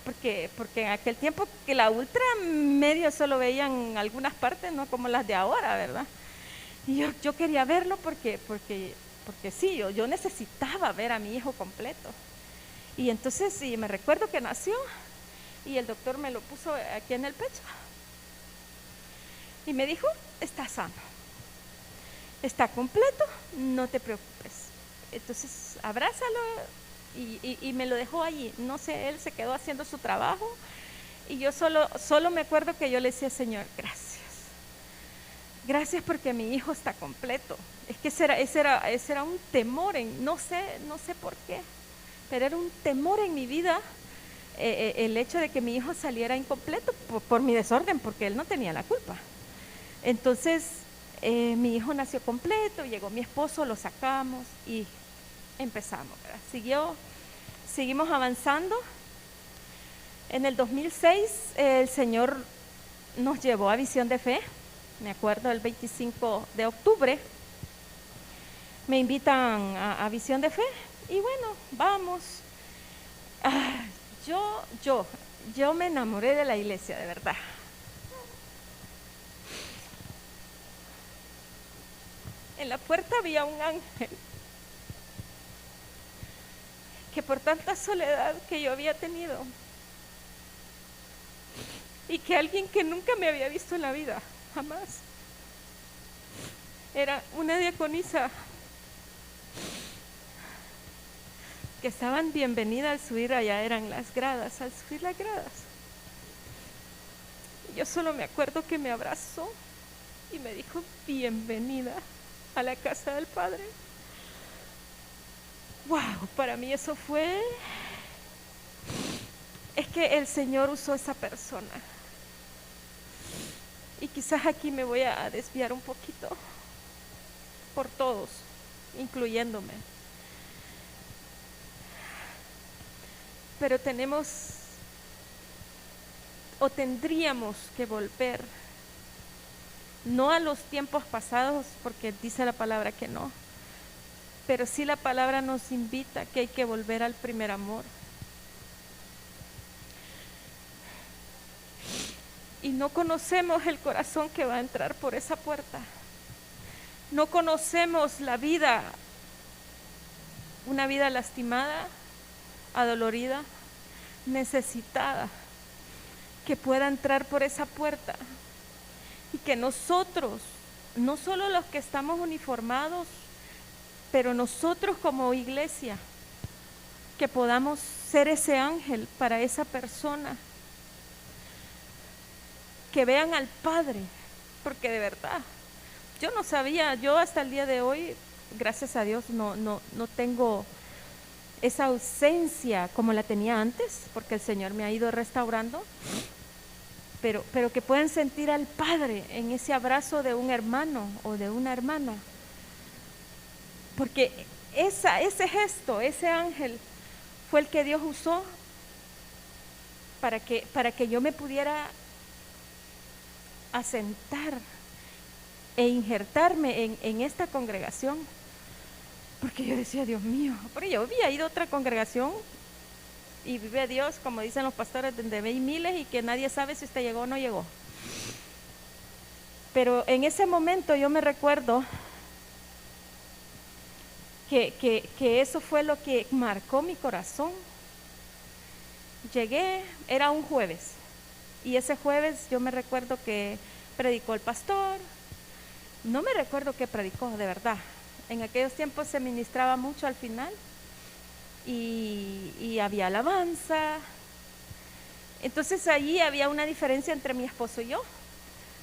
porque en aquel tiempo que la ultra medio solo veían algunas partes, no como las de ahora, ¿verdad? Y yo quería verlo porque sí, yo necesitaba ver a mi hijo completo. Y entonces sí, me recuerdo que nació y el doctor me lo puso aquí en el pecho y me dijo, está sano, está completo, no te preocupes. Entonces abrázalo y me lo dejó allí. No sé, él se quedó haciendo su trabajo y yo solo me acuerdo que yo le decía, Señor, gracias porque mi hijo está completo. Es que ese era un temor, no sé por qué, pero era un temor en mi vida, el hecho de que mi hijo saliera incompleto por mi desorden, porque él no tenía la culpa. Entonces mi hijo nació completo, llegó mi esposo, lo sacamos y empezamos, ¿verdad? Seguimos avanzando. En el 2006 el Señor nos llevó a Visión de Fe. Me acuerdo, el 25 de octubre me invitan a Visión de Fe y bueno, vamos. Yo me enamoré de la iglesia, de verdad. En la puerta había un ángel que por tanta soledad que yo había tenido y que alguien que nunca me había visto en la vida, jamás, era una diaconisa que estaban bienvenida al subir, allá eran las gradas, al subir las gradas. Yo solo me acuerdo que me abrazó y me dijo, bienvenida a la casa del Padre. Wow, para mí eso fue, es que el Señor usó esa persona. Y quizás aquí me voy a desviar un poquito por todos, incluyéndome. Pero tenemos o tendríamos que volver, no a los tiempos pasados, porque dice la palabra que no, pero sí la palabra nos invita que hay que volver al primer amor. Y no conocemos el corazón que va a entrar por esa puerta. No conocemos la vida, una vida lastimada, adolorida, necesitada, que pueda entrar por esa puerta. Y que nosotros, no solo los que estamos uniformados, pero nosotros como iglesia, que podamos ser ese ángel para esa persona, que vean al Padre, porque de verdad, yo no sabía, yo hasta el día de hoy, gracias a Dios, no tengo esa ausencia como la tenía antes, porque el Señor me ha ido restaurando, pero que puedan sentir al Padre en ese abrazo de un hermano o de una hermana, porque ese gesto, ese ángel, fue el que Dios usó para que yo me pudiera asentar e injertarme en esta congregación, porque yo decía, Dios mío, porque yo había ido a otra congregación y vive Dios, como dicen los pastores, donde ve miles y que nadie sabe si usted llegó o no llegó. Pero en ese momento yo me recuerdo que eso fue lo que marcó mi corazón. Llegué, era un jueves, y ese jueves yo me recuerdo que predicó el pastor, no me recuerdo qué predicó, de verdad. En aquellos tiempos se ministraba mucho al final y había alabanza. Entonces allí había una diferencia entre mi esposo y yo.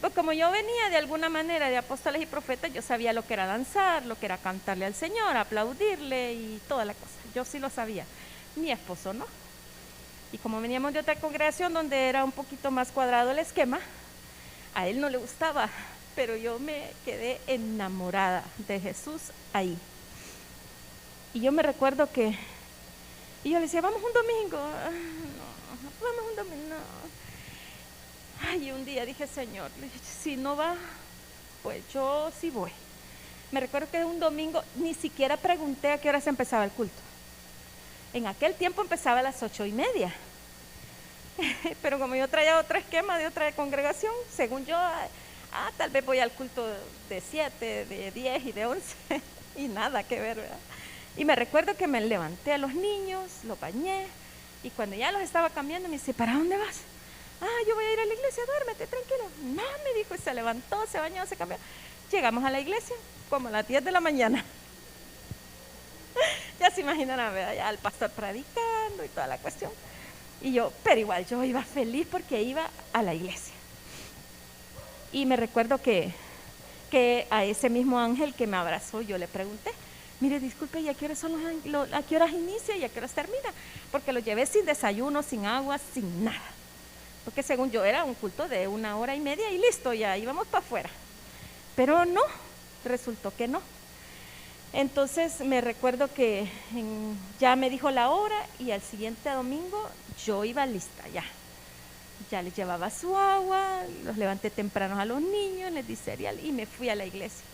Pues como yo venía de alguna manera de apóstoles y profetas, yo sabía lo que era danzar, lo que era cantarle al Señor, aplaudirle y toda la cosa. Yo sí lo sabía, mi esposo no. Y como veníamos de otra congregación donde era un poquito más cuadrado el esquema, a él no le gustaba, pero yo me quedé enamorada de Jesús ahí. Y yo me recuerdo que, y yo le decía, vamos un domingo, no, vamos un domingo, no. Ay, y un día dije, Señor, si no va, pues yo sí voy. Me recuerdo que un domingo ni siquiera pregunté a qué hora se empezaba el culto. En aquel tiempo empezaba a las 8:30. Pero como yo traía otro esquema de otra congregación, según yo, tal vez voy al culto de 7, de 10 y de 11, y nada que ver, ¿verdad? Y me recuerdo que me levanté a los niños, los bañé, y cuando ya los estaba cambiando, me dice, ¿para dónde vas? Yo voy a ir a la iglesia, duérmete, tranquilo. No, me dijo, y se levantó, se bañó, se cambió. Llegamos a la iglesia como a las 10 de la mañana. Ya se imaginarán, ¿verdad? Ya el pastor predicando y toda la cuestión. Y yo, pero igual, yo iba feliz porque iba a la iglesia. Y me recuerdo que a ese mismo ángel que me abrazó, yo le pregunté, mire, disculpe, ¿y a qué horas a qué horas inicia y a qué horas termina? Porque lo llevé sin desayuno, sin agua, sin nada. Porque según yo era un culto de 1 hora y media y listo, ya íbamos para afuera. Pero no, resultó que no. Entonces me recuerdo que ya me dijo la hora y al siguiente domingo yo iba lista ya les llevaba su agua, los levanté temprano a los niños, les di cereal y me fui a la iglesia.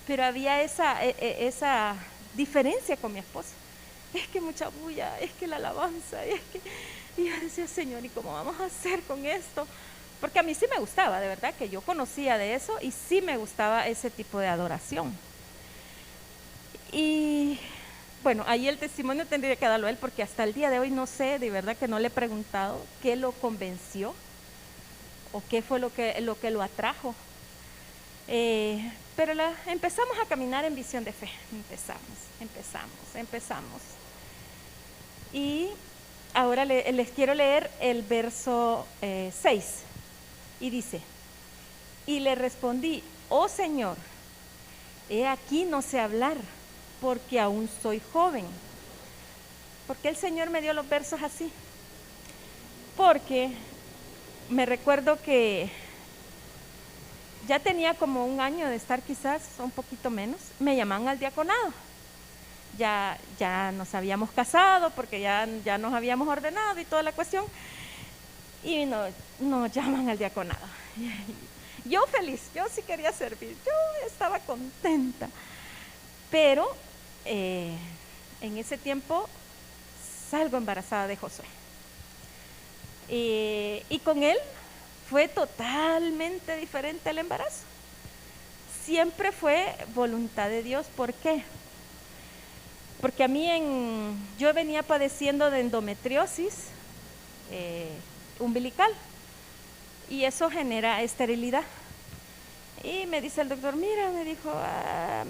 Pero había esa diferencia con mi esposo. Es que mucha bulla, es que la alabanza, y yo decía, Señor, ¿y cómo vamos a hacer con esto? Porque a mí sí me gustaba, de verdad, que yo conocía de eso y sí me gustaba ese tipo de adoración. Y bueno, ahí el testimonio tendría que darlo él, porque hasta el día de hoy no sé, de verdad que no le he preguntado qué lo convenció o qué fue lo que lo atrajo. Pero empezamos a caminar en visión de fe. Empezamos. Y ahora les quiero leer el verso 6. Y dice: y le respondí: oh Señor, he aquí no sé hablar, porque aún soy joven. ¿Por qué el Señor me dio los versos así? Porque me recuerdo que ya tenía como un año de estar, quizás un poquito menos, me llamaban al diaconado. Ya nos habíamos casado, porque ya nos habíamos ordenado y toda la cuestión, y nos llaman al diaconado. Yo feliz, yo sí quería servir, yo estaba contenta, pero en ese tiempo salgo embarazada de Josué, y con él fue totalmente diferente el embarazo. Siempre fue voluntad de Dios. ¿Por qué? Porque a mí yo venía padeciendo de endometriosis umbilical, y eso genera esterilidad. Y me dice el doctor: mira, me dijo,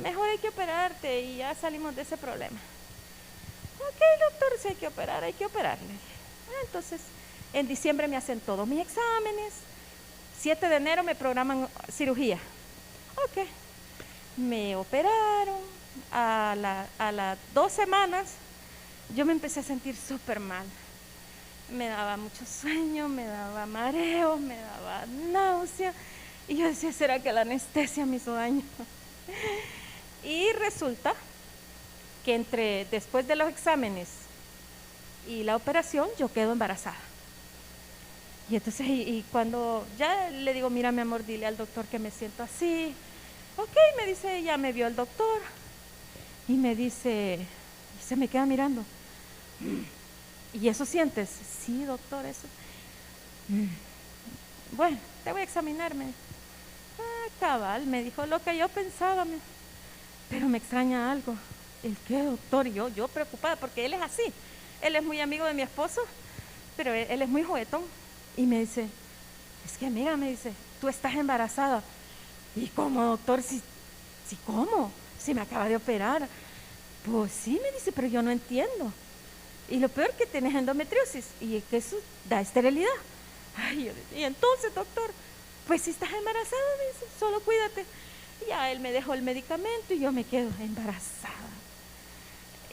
mejor hay que operarte, y ya salimos de ese problema. Ok, doctor, si hay que operar, hay que operarle. Entonces, en diciembre me hacen todos mis exámenes. 7 de enero me programan cirugía. Ok, me operaron. A las 2 semanas yo me empecé a sentir súper mal. Me daba mucho sueño, me daba mareo, me daba náusea. Y yo decía: ¿será que la anestesia me hizo daño? Y resulta que después de los exámenes y la operación, yo quedo embarazada. Y entonces, y cuando ya le digo: mira, mi amor, dile al doctor que me siento así. Ok, me dice, ya me vio el doctor. Y me dice, y se me queda mirando: ¿y eso sientes? Sí, doctor, eso. Bueno, te voy a examinarme. Cabal, me dijo lo que yo pensaba, pero me extraña algo. ¿El qué, doctor? Y yo preocupada, porque él es así. Él es muy amigo de mi esposo, pero él es muy juguetón. Y me dice: es que mira, me dice, tú estás embarazada. ¿Y cómo, doctor? Si ¿cómo? Si me acaba de operar. Pues sí, me dice, pero yo no entiendo. Y lo peor, que tienes endometriosis y que eso da esterilidad. Ay, y entonces, doctor, pues si estás embarazada, me dice, solo cuídate. Y ya él me dejó el medicamento y yo me quedo embarazada.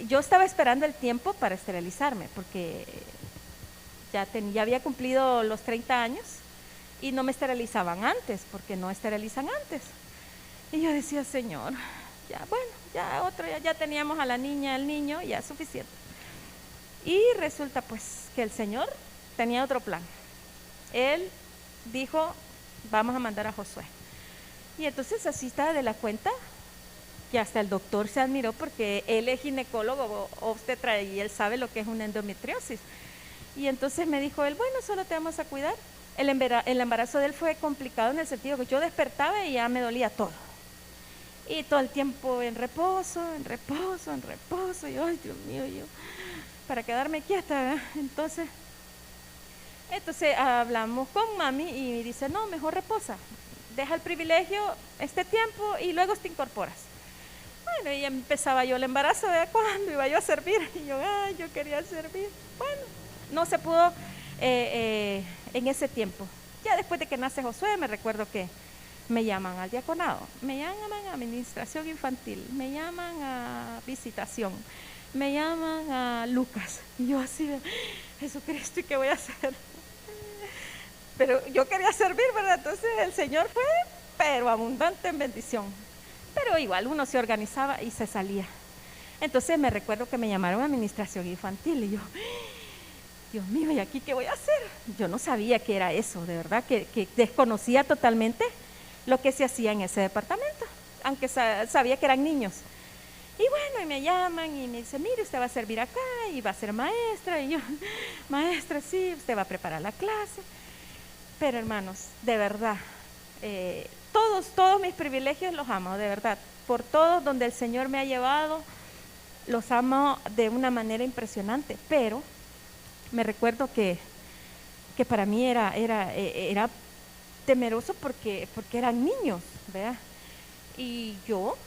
Yo estaba esperando el tiempo para esterilizarme, porque ya había cumplido los 30 años y no me esterilizaban antes, porque no esterilizan antes. Y yo decía: Señor, ya, bueno, ya teníamos a la niña, al niño, ya es suficiente. Y resulta pues que el Señor tenía otro plan. Él dijo: vamos a mandar a Josué. Y entonces así está de la cuenta, que hasta el doctor se admiró, porque él es ginecólogo obstetra y él sabe lo que es una endometriosis. Y entonces me dijo él: bueno, solo te vamos a cuidar. El embarazo de él fue complicado, en el sentido que yo despertaba y ya me dolía todo. Y todo el tiempo en reposo. Y ay, Dios mío, yo para quedarme quieta, ¿verdad? Entonces hablamos con mami y me dice: no, mejor reposa, deja el privilegio este tiempo y luego te incorporas. Bueno, y empezaba yo el embarazo, ¿verdad? ¿Cuándo iba yo a servir? Y yo quería servir. Bueno, no se pudo en ese tiempo. Ya después de que nace Josué, me recuerdo que me llaman al diaconado, me llaman a administración infantil, me llaman a visitación, me llaman a Lucas. Y yo así de: Jesucristo, ¿y qué voy a hacer? Pero yo quería servir, ¿verdad? Entonces el Señor fue, pero abundante en bendición. Pero igual uno se organizaba y se salía. Entonces me recuerdo que me llamaron a administración infantil y yo: Dios mío, ¿y aquí qué voy a hacer? Yo no sabía qué era eso, de verdad, que desconocía totalmente lo que se hacía en ese departamento, aunque sabía que eran niños. Y bueno, y me llaman y me dicen: mire, usted va a servir acá y va a ser maestra. Y yo: maestra, sí, usted va a preparar la clase. Pero hermanos, de verdad, todos mis privilegios los amo, de verdad. Por todos donde el Señor me ha llevado, los amo de una manera impresionante. Pero me recuerdo que para mí era temeroso, porque eran niños, ¿verdad? Y yo,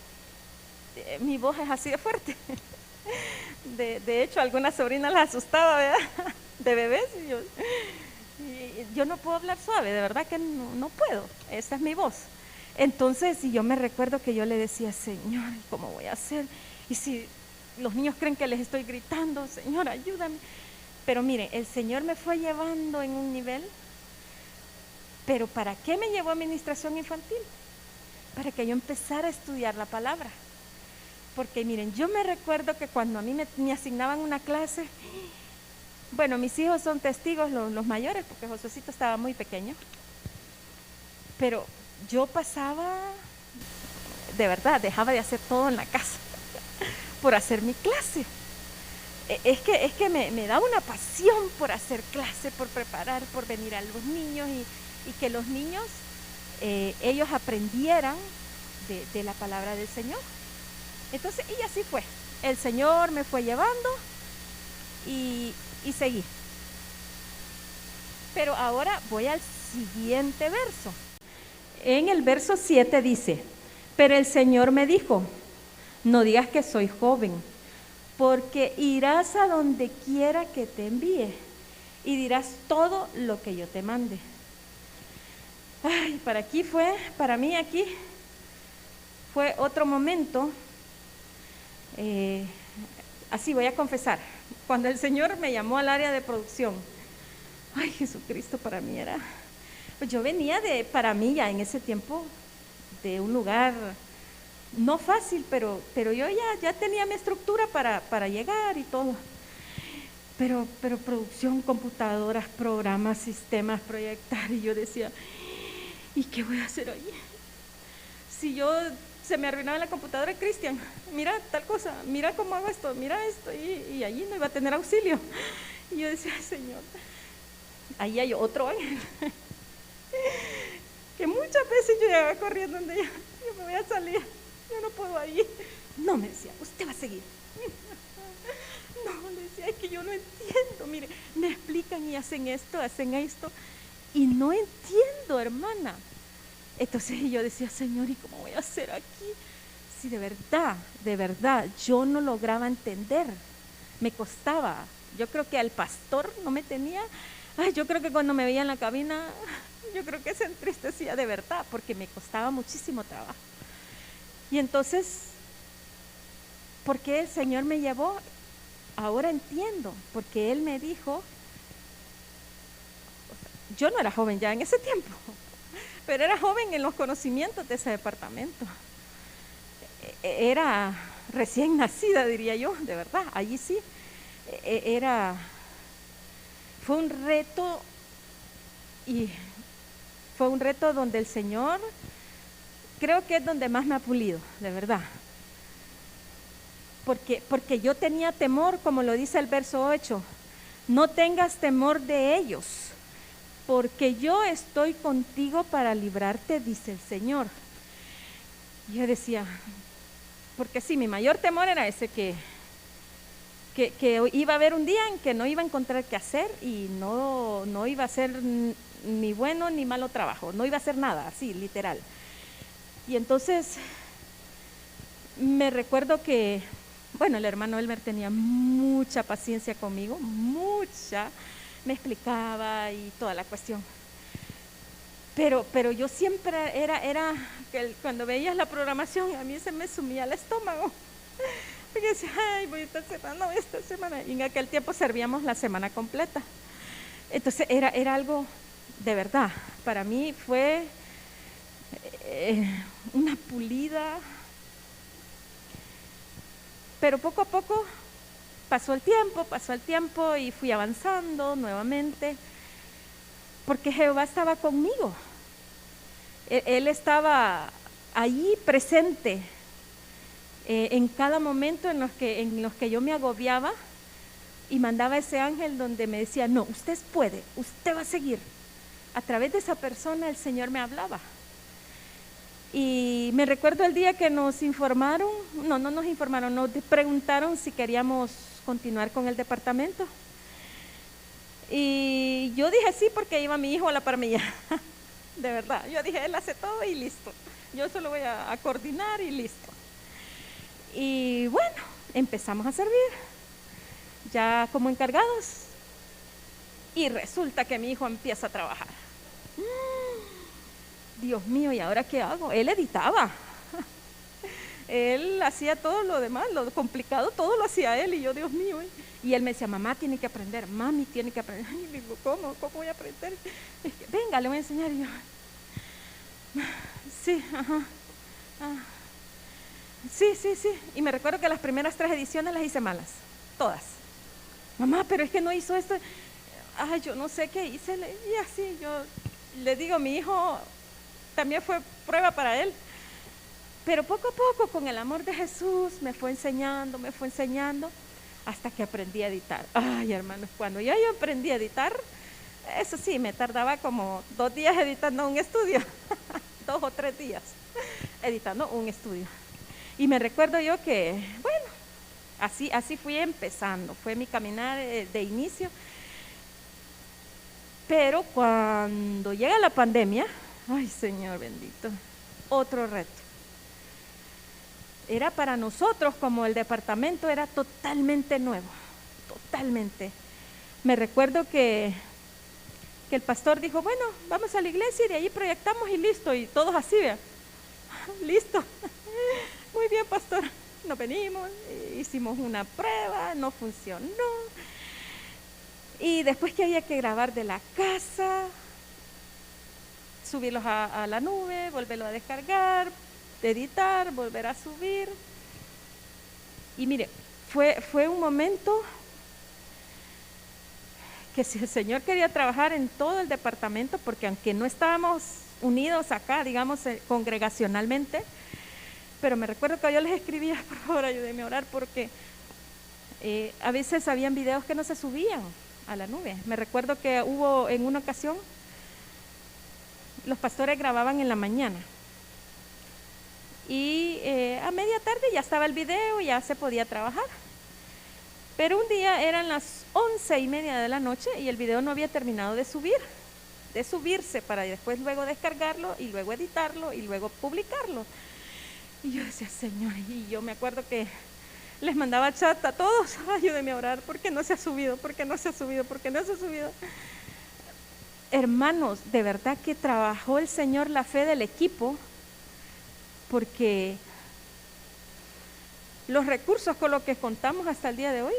mi voz es así de fuerte. De hecho, algunas sobrinas las asustaba, ¿verdad? De bebés. Y yo no puedo hablar suave, de verdad que no puedo. Esa es mi voz. Entonces, y yo me recuerdo que yo le decía, Señor, ¿cómo voy a hacer? Y si los niños creen que les estoy gritando, Señor, ayúdame. Pero mire, el Señor me fue llevando en un nivel. Pero ¿para qué me llevó a administración infantil? Para que yo empezara a estudiar la palabra. Porque miren, yo me recuerdo que cuando a mí me asignaban una clase, bueno, mis hijos son testigos, los mayores, porque Josuecito estaba muy pequeño, pero yo pasaba, de verdad, dejaba de hacer todo en la casa por hacer mi clase. Es que me da una pasión por hacer clase, por preparar, por venir a los niños y que los niños, ellos aprendieran de la palabra del Señor. Entonces, y así fue. El Señor me fue llevando y seguí. Pero ahora voy al siguiente verso. En el verso 7 dice, pero el Señor me dijo, no digas que soy joven, porque irás a donde quiera que te envíe y dirás todo lo que yo te mande. Ay, para mí aquí fue otro momento. Así voy a confesar, cuando el Señor me llamó al área de producción, ay, Jesucristo, para mí era, pues yo venía para mí ya en ese tiempo, de un lugar no fácil, pero yo ya tenía mi estructura para llegar y todo, pero producción, computadoras, programas, sistemas, proyectar, y yo decía, ¿y qué voy a hacer ahí? Si se me arruinaba la computadora, Cristian, mira tal cosa, mira cómo hago esto, mira esto, y allí no iba a tener auxilio. Y yo decía, Señor, ahí hay otro ángel, que muchas veces yo llegaba corriendo donde yo me voy a salir, yo no puedo ahí. No, me decía, usted va a seguir. No, le decía, es que yo no entiendo, mire, me explican y hacen esto, y no entiendo, hermana. Entonces yo decía, Señor, ¿y cómo voy a hacer aquí? Si de verdad, yo no lograba entender, me costaba. Yo creo que al pastor no me tenía, yo creo que cuando me veía en la cabina, yo creo que se entristecía de verdad, porque me costaba muchísimo trabajo. Y entonces, ¿por qué el Señor me llevó? Ahora entiendo, porque Él me dijo, yo no era joven ya en ese tiempo, pero era joven en los conocimientos de ese departamento. Era recién nacida, diría yo, de verdad, allí sí. Fue un reto, y fue un reto donde el Señor, creo que es donde más me ha pulido, de verdad. Porque yo tenía temor, como lo dice el verso 8, no tengas temor de ellos, porque yo estoy contigo para librarte, dice el Señor. Yo decía, porque sí, mi mayor temor era ese, que iba a haber un día en que no iba a encontrar qué hacer y no iba a hacer ni bueno ni malo trabajo, no iba a hacer nada, así, literal. Y entonces me recuerdo que, bueno, el hermano Elmer tenía mucha paciencia conmigo, mucha, me explicaba y toda la cuestión. Pero yo siempre era que cuando veías la programación, a mí se me sumía el estómago. Porque decía, ay, voy esta semana. Y en aquel tiempo servíamos la semana completa. Entonces era algo de verdad. Para mí fue una pulida. Pero poco a poco pasó el tiempo y fui avanzando nuevamente. Porque Jehová estaba conmigo. Él estaba allí presente en cada momento en los que yo me agobiaba, y mandaba ese ángel donde me decía, no, usted puede, usted va a seguir. A través de esa persona el Señor me hablaba. Y me recuerdo el día que nos preguntaron si queríamos continuar con el departamento. Y yo dije sí, porque iba mi hijo a la par mía. De verdad, yo dije, él hace todo y listo. yo solo voy a coordinar y listo. Y bueno, empezamos a servir, ya como encargados, y resulta que mi hijo empieza a trabajar. Dios mío, ¿y ahora qué hago? Él editaba, él hacía todo lo demás, lo complicado, todo lo hacía él, y yo, Dios mío, y él me decía, mamá tiene que aprender, mami tiene que aprender. Y le digo, ¿cómo voy a aprender? Venga, le voy a enseñar. Y yo, sí, ajá, sí. Y me recuerdo que las primeras 3 ediciones las hice malas, todas. Mamá, pero es que no hizo esto. Ay, yo no sé qué hice. Y así yo le digo, mi hijo también fue prueba para él. Pero poco a poco, con el amor de Jesús, me fue enseñando, hasta que aprendí a editar. Ay, hermanos, cuando yo aprendí a editar, eso sí, me tardaba como 2 días editando un estudio, 2 o 3 días editando un estudio. Y me recuerdo yo que, bueno, así fui empezando, fue mi caminar de inicio. Pero cuando llega la pandemia, ay, Señor bendito, otro reto. Era para nosotros, como el departamento era totalmente nuevo, totalmente. Me recuerdo que el pastor dijo, bueno, vamos a la iglesia y de ahí proyectamos y listo, y todos así, ¿vea? Listo, muy bien, pastor. Nos venimos, hicimos una prueba, no funcionó. Y después que había que grabar de la casa, subirlos a la nube, volverlo a descargar, editar, volver a subir. Y mire, fue un momento que si el Señor quería trabajar en todo el departamento, porque aunque no estábamos unidos acá, digamos, congregacionalmente, pero me recuerdo que yo les escribía, por favor, ayúdenme a orar, porque a veces habían videos que no se subían a la nube. Me recuerdo que hubo en una ocasión, los pastores grababan en la mañana y a media tarde ya estaba el video y ya se podía trabajar. Pero un día eran las 11:30 de la noche y el video no había terminado de subirse para después luego descargarlo y luego editarlo y luego publicarlo. Y yo decía, Señor, y yo me acuerdo que les mandaba chat a todos, ayúdenme a orar, porque no se ha subido. Hermanos, de verdad que trabajó el Señor la fe del equipo, porque los recursos con los que contamos hasta el día de hoy,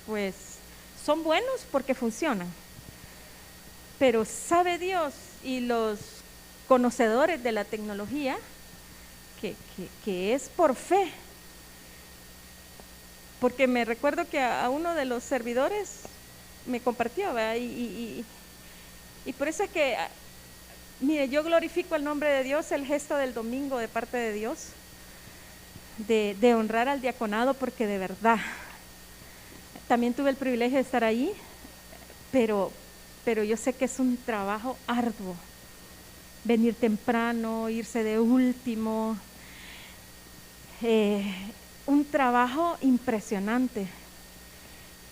pues son buenos porque funcionan. Pero sabe Dios y los conocedores de la tecnología que es por fe. Porque me recuerdo que a uno de los servidores me compartió, ¿verdad? Y por eso es que, mire, yo glorifico el nombre de Dios, el gesto del domingo de parte de Dios, de honrar al diaconado, porque de verdad, también tuve el privilegio de estar ahí, pero yo sé que es un trabajo arduo, venir temprano, irse de último, un trabajo impresionante.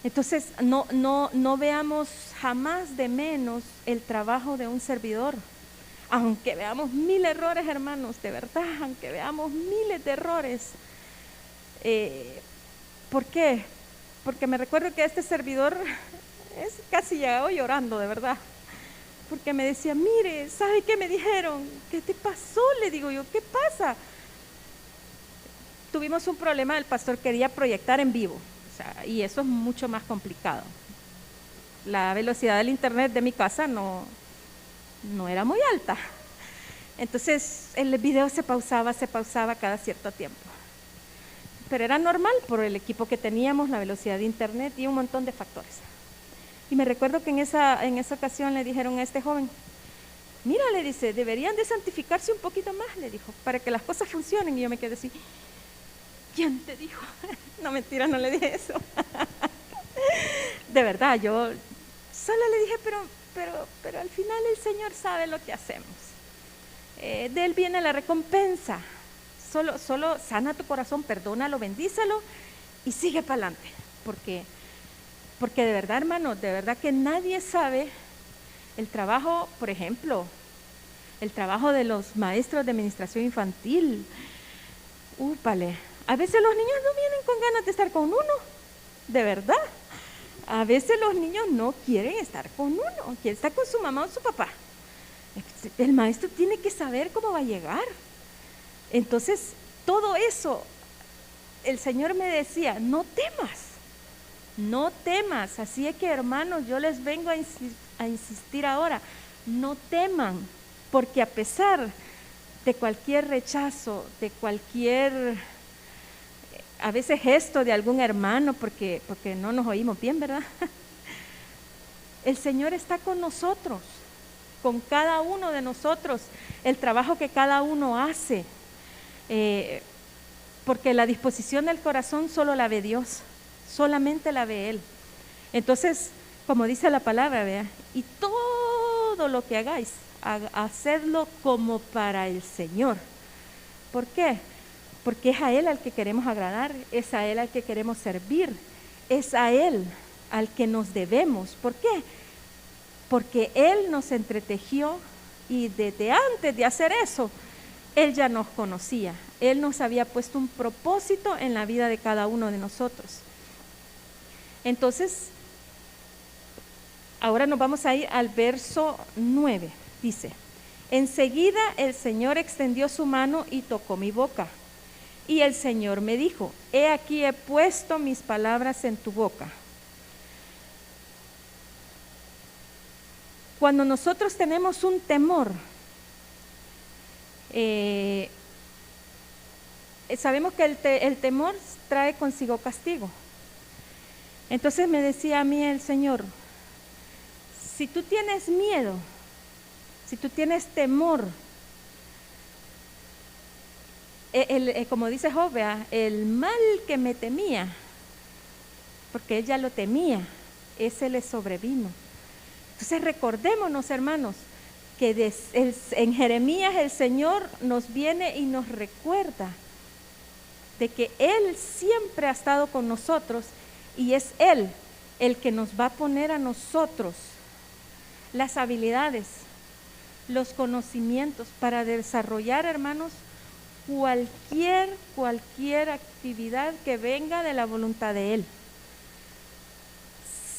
Entonces no veamos jamás de menos el trabajo de un servidor, aunque veamos 1000 errores, hermanos, de verdad, aunque veamos miles de errores. ¿Por qué? Porque me recuerdo que este servidor es casi llegado llorando, de verdad, porque me decía, mire, ¿sabe qué me dijeron? ¿Qué te pasó? Le digo yo, ¿qué pasa? Tuvimos un problema, el pastor quería proyectar en vivo, o sea, y eso es mucho más complicado. La velocidad del internet de mi casa no era muy alta, entonces el video se pausaba cada cierto tiempo, pero era normal por el equipo que teníamos, la velocidad de internet y un montón de factores. Y me recuerdo que en esa ocasión le dijeron a este joven, mira, le dice, deberían de santificarse un poquito más, le dijo, para que las cosas funcionen. Y yo me quedé así, ¿quién te dijo? No, mentira, no le dije eso. De verdad, yo solo le dije, pero al final el Señor sabe lo que hacemos. De Él viene la recompensa. Solo sana tu corazón, perdónalo, bendícelo y sigue para adelante. Porque de verdad, hermano, de verdad que nadie sabe el trabajo, por ejemplo, el trabajo de los maestros de administración infantil. Úpale, a veces los niños no vienen con ganas de estar con uno, de verdad. A veces los niños no quieren estar con uno, quieren estar con su mamá o su papá. El maestro tiene que saber cómo va a llegar. Entonces, todo eso, el Señor me decía, no temas. Así es que, hermanos, yo les vengo a insistir ahora, no teman, porque a pesar de cualquier rechazo, de cualquier, a veces gesto de algún hermano, porque no nos oímos bien, ¿verdad? El Señor está con nosotros, con cada uno de nosotros, el trabajo que cada uno hace, porque la disposición del corazón solo la ve Dios, solamente la ve Él. Entonces, como dice la palabra, vea, y todo lo que hagáis, hacedlo como para el Señor. ¿Por qué? Porque es a Él al que queremos agradar, es a Él al que queremos servir, es a Él al que nos debemos. ¿Por qué? Porque Él nos entretejió y desde antes de hacer eso, Él ya nos conocía. Él nos había puesto un propósito en la vida de cada uno de nosotros. Entonces, ahora nos vamos a ir al verso 9. Dice, enseguida el Señor extendió su mano y tocó mi boca. Y el Señor me dijo, he aquí he puesto mis palabras en tu boca. Cuando nosotros tenemos un temor, sabemos que el temor trae consigo castigo. Entonces me decía a mí el Señor, si tú tienes miedo, si tú tienes temor, como dice Job, el mal que me temía, porque ella lo temía, ese le sobrevino. Entonces recordémonos, hermanos, que en Jeremías el Señor nos viene y nos recuerda de que Él siempre ha estado con nosotros y es Él el que nos va a poner a nosotros las habilidades, los conocimientos para desarrollar, hermanos, cualquier actividad que venga de la voluntad de Él.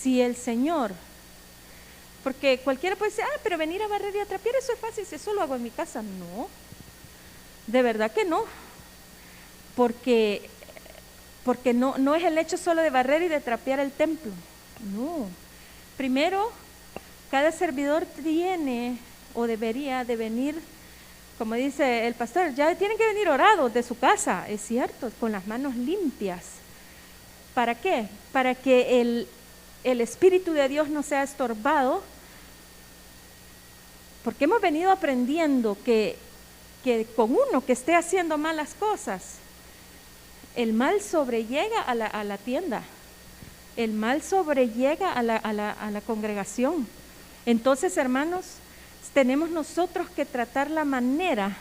Si el Señor, porque cualquiera puede decir, pero venir a barrer y a trapear, eso es fácil, si eso lo hago en mi casa. No, de verdad que no, porque no es el hecho solo de barrer y de trapear el templo. No, primero, cada servidor tiene o debería de venir, como dice el pastor, ya tienen que venir orados de su casa, es cierto, con las manos limpias. ¿Para qué? Para que el Espíritu de Dios no sea estorbado, porque hemos venido aprendiendo que con uno que esté haciendo malas cosas, el mal sobrellega a la tienda, el mal sobrellega a la congregación. Entonces, hermanos, tenemos nosotros que tratar la manera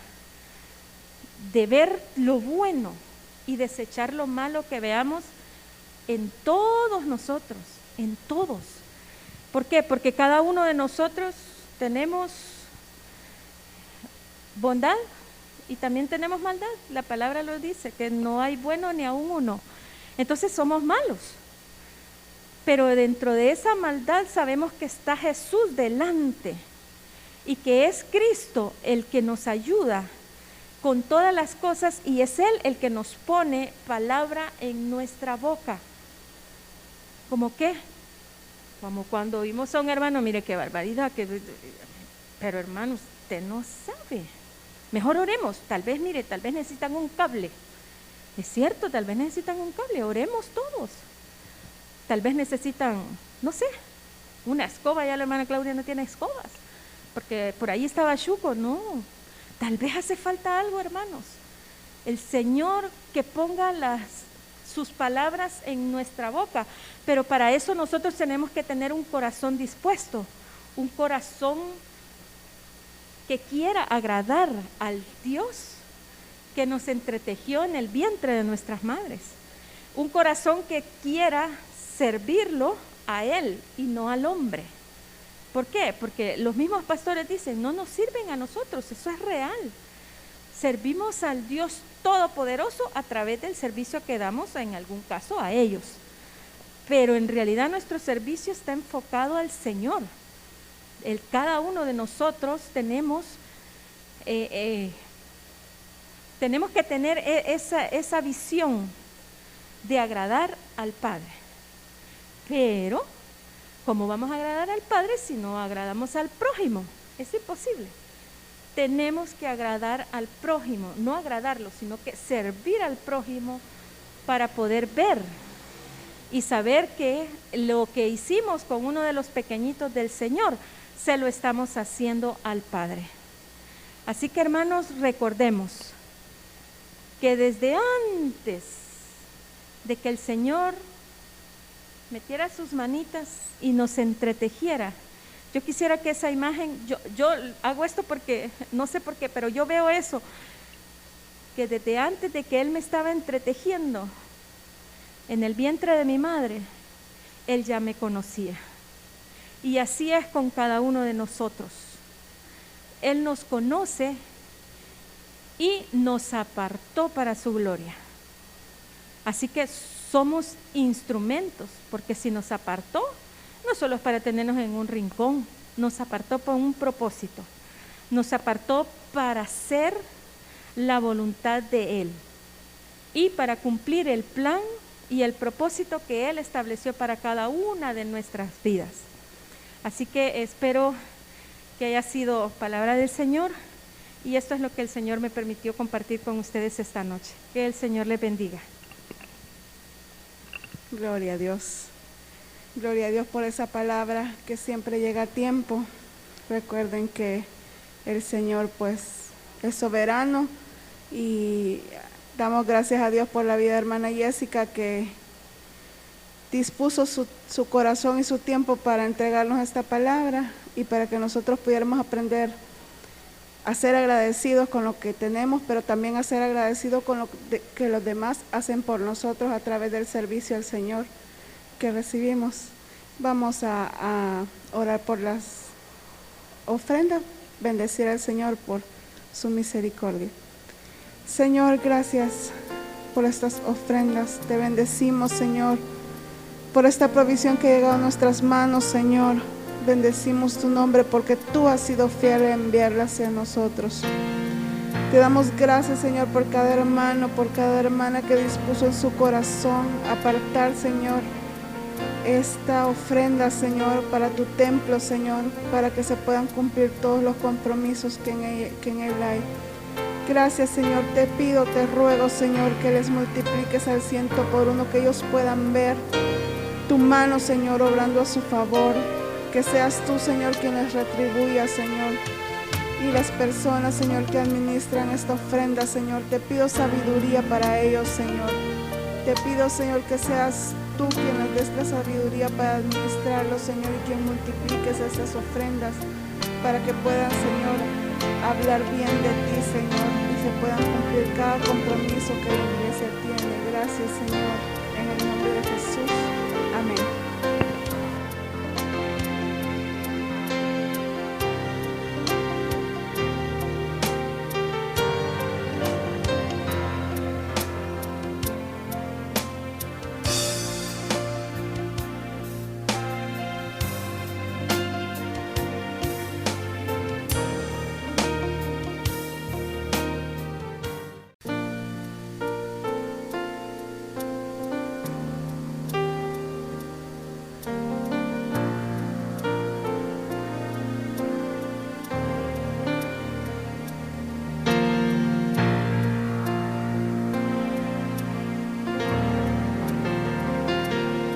de ver lo bueno y desechar lo malo que veamos en todos nosotros, en todos. ¿Por qué? Porque cada uno de nosotros tenemos bondad y también tenemos maldad. La palabra lo dice, que no hay bueno ni aún uno. Entonces somos malos. Pero dentro de esa maldad sabemos que está Jesús delante y que es Cristo el que nos ayuda con todas las cosas y es Él el que nos pone palabra en nuestra boca. ¿Cómo qué? Como cuando vimos a un hermano, mire qué barbaridad, pero hermano, usted no sabe. Mejor oremos, tal vez necesitan un cable. Es cierto, tal vez necesitan un cable, oremos todos. Tal vez necesitan, no sé, una escoba, ya la hermana Claudia no tiene escobas, porque por ahí estaba Chuco, no. Tal vez hace falta algo, hermanos. El Señor que ponga sus palabras en nuestra boca, pero para eso nosotros tenemos que tener un corazón dispuesto, un corazón que quiera agradar al Dios que nos entretejió en el vientre de nuestras madres, un corazón que quiera servirlo a Él y no al hombre. ¿Por qué? Porque los mismos pastores dicen, no nos sirven a nosotros, eso es real. Servimos al Dios Todopoderoso a través del servicio que damos en algún caso a ellos. Pero en realidad nuestro servicio está enfocado al Señor. Cada uno de nosotros tenemos que tener esa visión de agradar al Padre. Pero, ¿cómo vamos a agradar al Padre si no agradamos al prójimo? Es imposible. Tenemos que agradar al prójimo, no agradarlo, sino que servir al prójimo para poder ver y saber que lo que hicimos con uno de los pequeñitos del Señor, se lo estamos haciendo al Padre. Así que, hermanos, recordemos que desde antes de que el Señor metiera sus manitas y nos entretejiera, yo quisiera que esa imagen, yo hago esto porque, no sé por qué, pero yo veo eso, que desde antes de que Él me estaba entretejiendo en el vientre de mi madre, Él ya me conocía. Y así es con cada uno de nosotros. Él nos conoce y nos apartó para su gloria. Así que somos instrumentos, porque si nos apartó, no solo es para tenernos en un rincón, nos apartó por un propósito, nos apartó para hacer la voluntad de Él y para cumplir el plan y el propósito que Él estableció para cada una de nuestras vidas. Así que espero que haya sido palabra del Señor y esto es lo que el Señor me permitió compartir con ustedes esta noche. Que el Señor les bendiga. Gloria a Dios. Gloria a Dios por esa palabra que siempre llega a tiempo. Recuerden que el Señor pues es soberano y damos gracias a Dios por la vida de hermana Jessica, que dispuso su corazón y su tiempo para entregarnos esta palabra y para que nosotros pudiéramos aprender a ser agradecidos con lo que tenemos, pero también a ser agradecidos con lo que los demás hacen por nosotros a través del servicio al Señor que recibimos. Vamos a orar por las ofrendas, bendecir al Señor por su misericordia. Señor, gracias por estas ofrendas. Te bendecimos, Señor, por esta provisión que ha llegado a nuestras manos, Señor. Bendecimos tu nombre porque tú has sido fiel en enviarla hacia nosotros. Te damos gracias, Señor, por cada hermano, por cada hermana que dispuso en su corazón apartar, Señor, esta ofrenda, Señor, para tu templo, Señor, para que se puedan cumplir todos los compromisos que en él hay. Gracias, Señor, te pido, te ruego, Señor, que les multipliques al 100 por uno, que ellos puedan ver tu mano, Señor, obrando a su favor. Que seas tú, Señor, quien les retribuya, Señor. Y las personas, Señor, que administran esta ofrenda, Señor, te pido sabiduría para ellos, Señor. Te pido, Señor, que seas tú quien les des la sabiduría para administrarlo, Señor, y quien multipliques estas ofrendas para que puedan, Señor, hablar bien de ti, Señor, y se puedan cumplir cada compromiso que la iglesia tiene. Gracias, Señor.